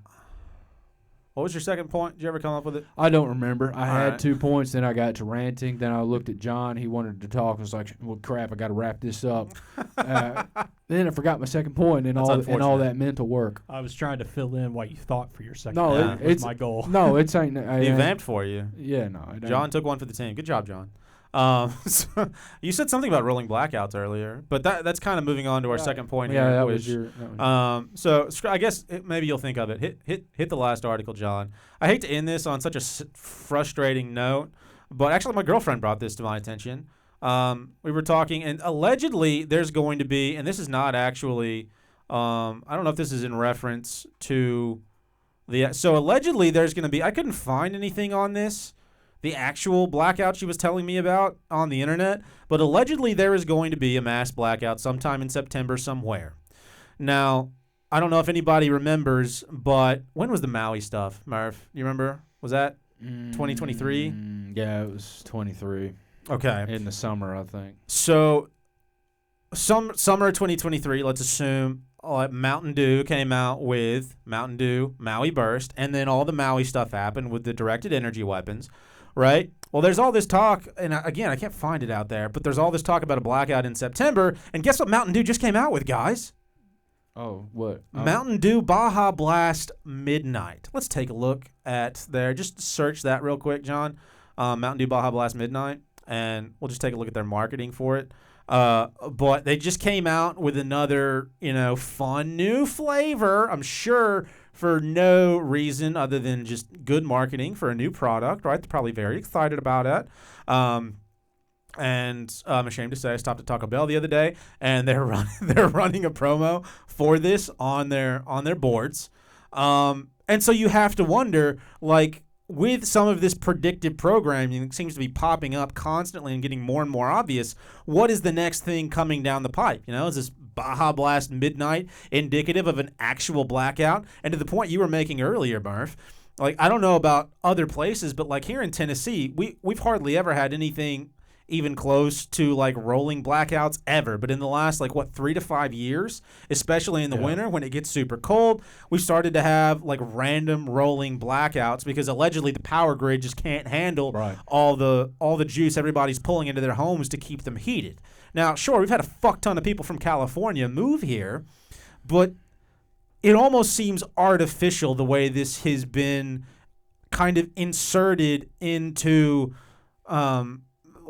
What was your second point? Did you ever come up with it?
I don't remember. I
All
had
right.
2 points, then I got to ranting. Then I looked at John. He wanted to talk. I was like, well, crap, I got to wrap this up. Then I forgot my second point and
That's
all
unfortunate.
that mental work.
I was trying to fill in what you thought for your second.
No,
point.
it-
That was
it's-
my goal.
No, it's ain't.
He vamped for you.
Yeah, no. It ain't.
John took one for the team. Good job, John. So you said something about rolling blackouts earlier, but that's kind of moving on to our second point
Yeah,
here.
that
which,
was your. That was
So I guess maybe you'll think of it. Hit the last article, John. I hate to end this on such a frustrating note, but actually my girlfriend brought this to my attention. We were talking, and allegedly there's going to be, and this is not actually, I don't know if this is in reference to so allegedly there's going to be, I couldn't find anything on this, the actual blackout she was telling me about on the internet, but allegedly there is going to be a mass blackout sometime in September somewhere. Now, I don't know if anybody remembers, but when was the Maui stuff, Murph? You remember? Was that 2023?
Yeah, it was 23
okay?
in the summer, I think.
So, summer 2023. Let's assume Mountain Dew came out with Mountain Dew Maui Burst, and then all the Maui stuff happened with the directed energy weapons. Right? Well, there's all this talk, and again, I can't find it out there, but there's all this talk about a blackout in September, and guess what Mountain Dew just came out with, guys?
Oh, what?
Mountain Dew Baja Blast Midnight. Let's take a look at there. Just search that real quick, John. Mountain Dew Baja Blast Midnight, and we'll just take a look at their marketing for it. But they just came out with another, fun new flavor, I'm sure, for no reason other than just good marketing for a new product, right? They're probably very excited about it. And I'm ashamed to say I stopped at Taco Bell the other day, and they're running a promo for this on their boards. And so you have to wonder, like, with some of this predictive programming that seems to be popping up constantly and getting more and more obvious, what is the next thing coming down the pipe? Is this Baja Blast midnight indicative of an actual blackout? And to the point you were making earlier, Murph, like, I don't know about other places, but like here in Tennessee, we've hardly ever had anything even close to like rolling blackouts ever. But in the last 3 to 5 years, especially in the winter when it gets super cold, we started to have like random rolling blackouts because allegedly the power grid just can't handle all the juice everybody's pulling into their homes to keep them heated. Now, sure, we've had a fuck ton of people from California move here, but it almost seems artificial the way this has been kind of inserted into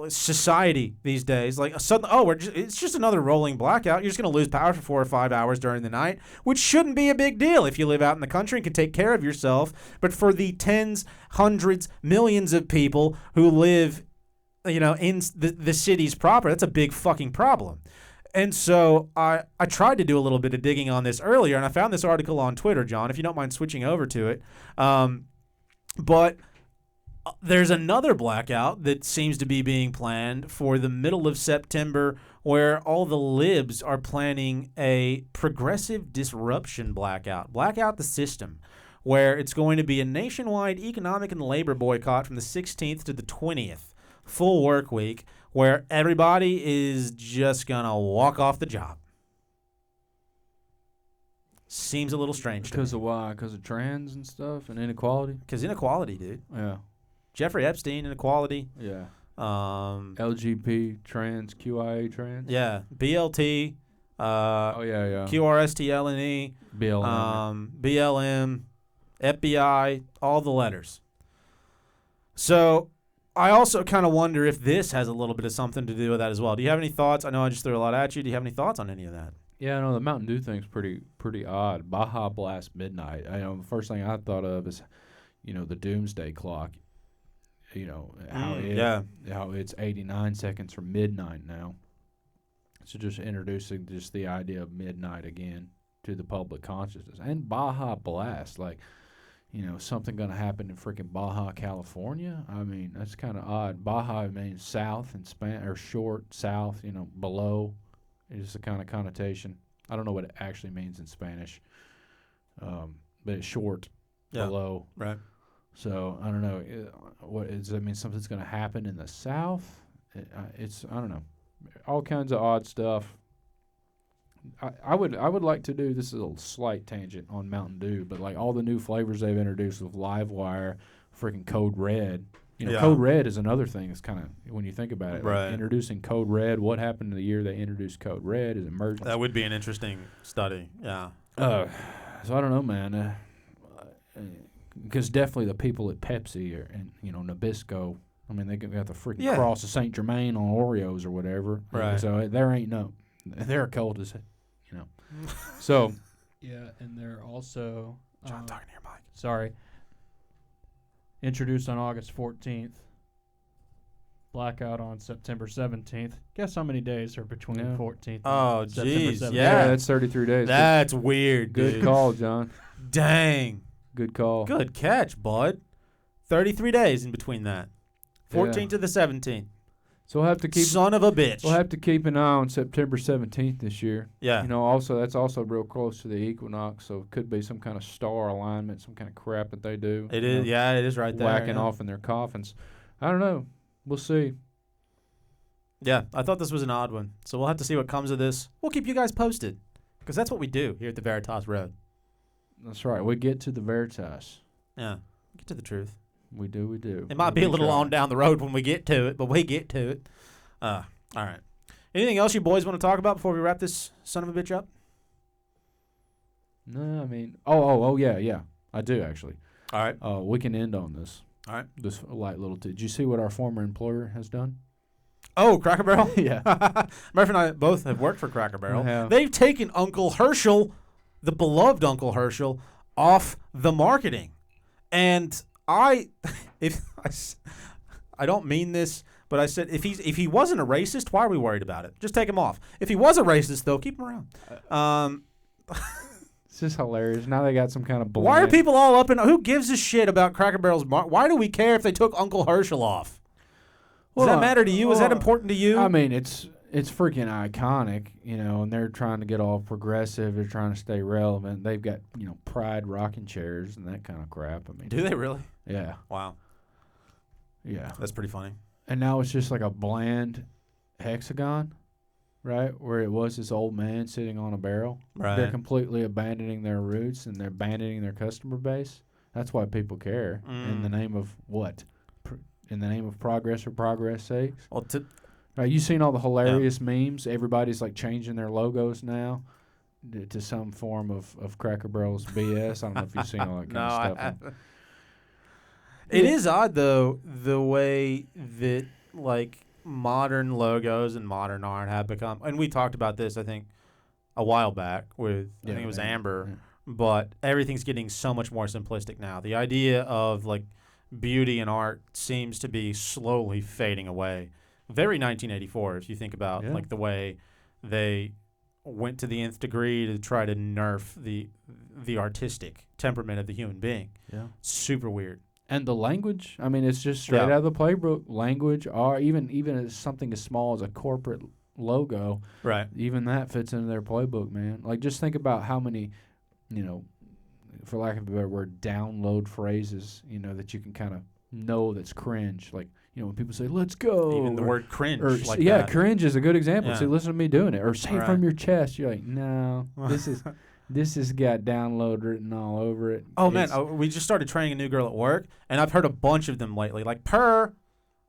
society these days. Like, it's just another rolling blackout. You're just going to lose power for 4 or 5 hours during the night, which shouldn't be a big deal if you live out in the country and can take care of yourself. But for the tens, hundreds, millions of people who live, in the cities proper, that's a big fucking problem. And so I tried to do a little bit of digging on this earlier, and I found this article on Twitter, John, if you don't mind switching over to it. But there's another blackout that seems to be being planned for the middle of September, where all the libs are planning a progressive disruption blackout. Blackout the system, where it's going to be a nationwide economic and labor boycott from the 16th to the 20th, full work week, where everybody is just going to walk off the job. Seems a little strange.
Because of why? Because of trans and stuff and inequality?
Because inequality, dude.
Yeah.
Jeffrey Epstein, inequality.
Yeah.
LGBT,
trans, QIA, trans.
Yeah. BLT. QRSTLNE. BLM. FBI. All the letters. So I also kind of wonder if this has a little bit of something to do with that as well. Do you have any thoughts? I know I just threw a lot at you. Do you have any thoughts on any of that?
Yeah, no, the Mountain Dew thing's pretty odd. Baja Blast midnight. The first thing I thought of is, the doomsday clock. How it's 89 seconds from midnight now. So just introducing just the idea of midnight again to the public consciousness. And Baja Blast, something going to happen in freaking Baja, California? I mean, that's kind of odd. Baja means south in or short, south, below. It's the kind of connotation. I don't know what it actually means in Spanish, but it's short, below.
Right.
So I don't know. What does that mean? Something's going to happen in the south? I don't know. All kinds of odd stuff. I would like to do, this is a slight tangent on Mountain Dew, but like all the new flavors they've introduced with Livewire, freaking Code Red. Code Red is another thing that's kind of, when you think about it,
right.
Like introducing Code Red, what happened the year they introduced Code Red is emergency.
That would be an interesting study, yeah.
So I don't know, man. Because definitely the people at Pepsi and Nabisco, I mean, they got the freaking cross of Saint Germain on Oreos or whatever.
Right.
So there ain't they're cold as, So.
Yeah, and they're also.
John, talking to your mic.
Sorry. Introduced on August 14th. Blackout on September 17th. Guess how many days are between 14th and September 17th?
Yeah, that's 33 days.
That's weird,
Good
dude.
call, John.
Dang.
Good call.
Good catch, bud. 33 days in between that. 14th to the 17th.
So we'll have to keep.
Son of a bitch.
We'll have to keep an eye on September 17th this year.
Yeah.
That's also real close to the equinox, so it could be some kind of star alignment, some kind of crap that they do.
It is. Yeah, it is right there.
Whacking off in their coffins. I don't know. We'll see.
Yeah, I thought this was an odd one. So we'll have to see what comes of this. We'll keep you guys posted because that's what we do here at the Veritas Road.
That's right. We get to the Veritas.
Yeah, get to the truth.
We do.
It might be a little on down the road when we get to it, but we get to it. All right. Anything else you boys want to talk about before we wrap this son of a bitch up?
No, I mean, yeah. I do, actually.
All right.
We can end on this.
All right.
This light little did you see what our former employer has done?
Oh, Cracker Barrel?
Yeah.
Murph and I both have worked for Cracker Barrel.
have.
They've taken Uncle Herschel, the beloved Uncle Herschel, off the marketing. And I don't mean this, but I said if he wasn't a racist, why are we worried about it? Just take him off. If he was a racist, though, keep him around.
It's just hilarious. Now they got some kind of
Why are people all up in? Who gives a shit about Cracker Barrel's? Why do we care if they took Uncle Herschel off? Does that matter to you? Is that important to you?
I mean, it's freaking iconic, and they're trying to get all progressive. They're trying to stay relevant. They've got, Pride rocking chairs and that kind of crap. I mean,
do they really?
Yeah.
Wow.
Yeah.
That's pretty funny.
And now it's just like a bland hexagon, right? Where it was this old man sitting on a barrel.
Right.
They're completely abandoning their roots and they're abandoning their customer base. That's why people care. In the name of what? In the name of progress for progress sakes?
Well,
You seen all the hilarious memes? Everybody's like changing their logos now to some form of Cracker Barrel's BS. I don't know if you've seen all that kind of stuff.
I haven't. It is odd though the way that like modern logos and modern art have become. And we talked about this, I think, a while back with I think it was Amber. Yeah. But everything's getting so much more simplistic now. The idea of like beauty and art seems to be slowly fading away. Very 1984, if you think about like the way they went to the nth degree to try to nerf the artistic temperament of the human being.
Yeah,
super weird.
And the language, I mean, it's just straight out of the playbook. Language, or even as something as small as a corporate logo,
right?
Even that fits into their playbook, man. Like, just think about how many, for lack of a better word, download phrases, that you can kind of know that's cringe. Like, when people say, let's go.
Even the word cringe.
Or,
like that.
Cringe is a good example.
Yeah.
Say, listen to me doing it. Or say it from your chest. You're like, no, this has got download written all over it.
Oh, man. We just started training a new girl at work, and I've heard a bunch of them lately. Like, per.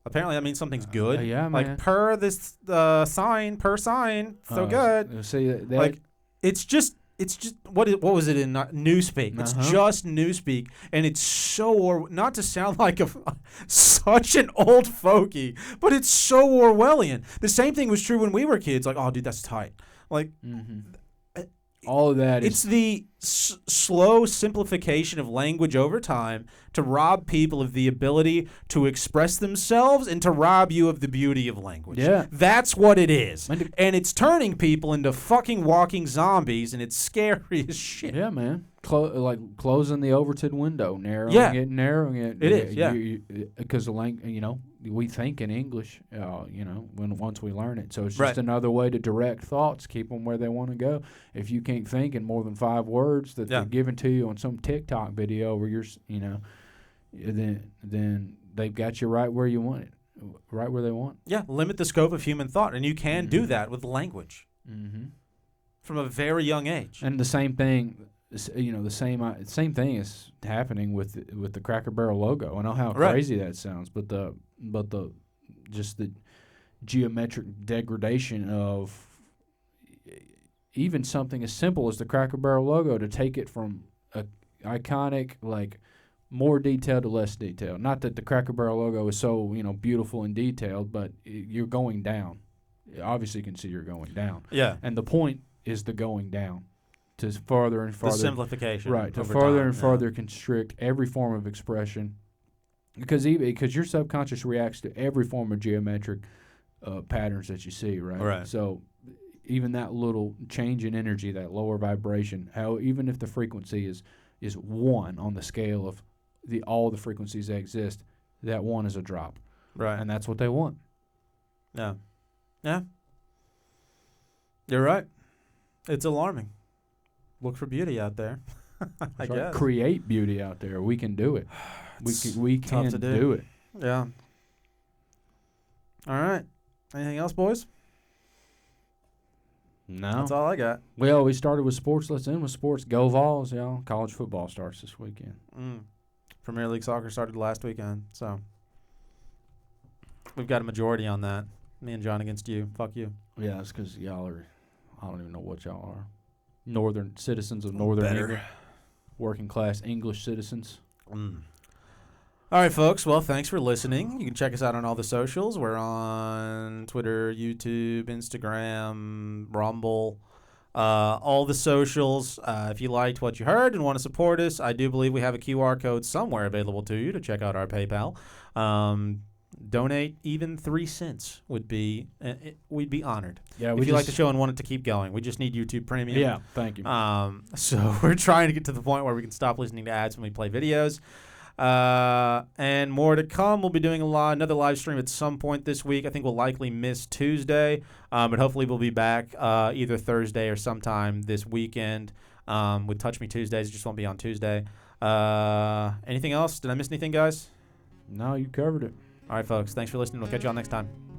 Apparently that means something's good.
Yeah, man.
Like, per this sign, per sign. So good.
See,
like, it's just what was it in Newspeak? It's just Newspeak, and it's so not to sound like such an old fogey, but it's so Orwellian. The same thing was true when we were kids. Like, oh, dude, that's tight. Like,
all of that.
It's the slow simplification of language over time to rob people of the ability to express themselves and to rob you of the beauty of language.
Yeah.
That's what it is. And it's turning people into fucking walking zombies, and it's scary as shit.
Yeah, man. Like closing the Overton window, narrowing it.
It is, yeah.
Because we think in English, once we learn it. So it's just another way to direct thoughts, keep them where they want to go. If you can't think in more than 5 words that they're given to you on some TikTok video where you're, then they've got you right where you want it, right where they want.
Yeah, limit the scope of human thought, and you can do that with language from a very young age.
And the same thing. The same thing is happening with the Cracker Barrel logo. I know how crazy that sounds, but the geometric degradation of even something as simple as the Cracker Barrel logo, to take it from a iconic, like, more detailed to less detailed. Not that the Cracker Barrel logo is so beautiful and detailed, but you're going down. Obviously, you can see you're going down.
Yeah,
and the point is the going down. To farther and farther,
the simplification,
right? To further and further constrict every form of expression, because your subconscious reacts to every form of geometric patterns that you see, right?
Right.
So even that little change in energy, that lower vibration, even if the frequency is 1 on the scale of all the frequencies that exist, that 1 is a drop,
right?
And that's what they want.
Yeah, yeah. You're right. It's alarming. Look for beauty out there. I guess.
Create beauty out there. We can do it. We can do it.
Yeah. All right. Anything else, boys?
No.
That's all I got.
Well, we started with sports. Let's end with sports. Go Vols, y'all. College football starts this weekend.
Premier League soccer started last weekend, so we've got a majority on that. Me and John against you. Fuck you.
Yeah, it's because y'all are, I don't even know what y'all are. Northern citizens of Northern England, working class English citizens.
All right, folks. Well, thanks for listening. You can check us out on all the socials. We're on Twitter, YouTube, Instagram, Rumble, all the socials. If you liked what you heard and want to support us, I do believe we have a QR code somewhere available to you to check out our PayPal. donate even 3 cents would be we'd be honored.
Yeah,
If you like the show and want it to keep going, we just need YouTube Premium.
Yeah, thank you.
So we're trying to get to the point where we can stop listening to ads when we play videos. And more to come. We'll be doing another live stream at some point this week. I think we'll likely miss Tuesday, but hopefully we'll be back either Thursday or sometime this weekend with Touch Me Tuesdays. It just won't be on Tuesday. Anything else? Did I miss anything, guys?
No, you covered it.
All right, folks. Thanks for listening. We'll catch you all next time.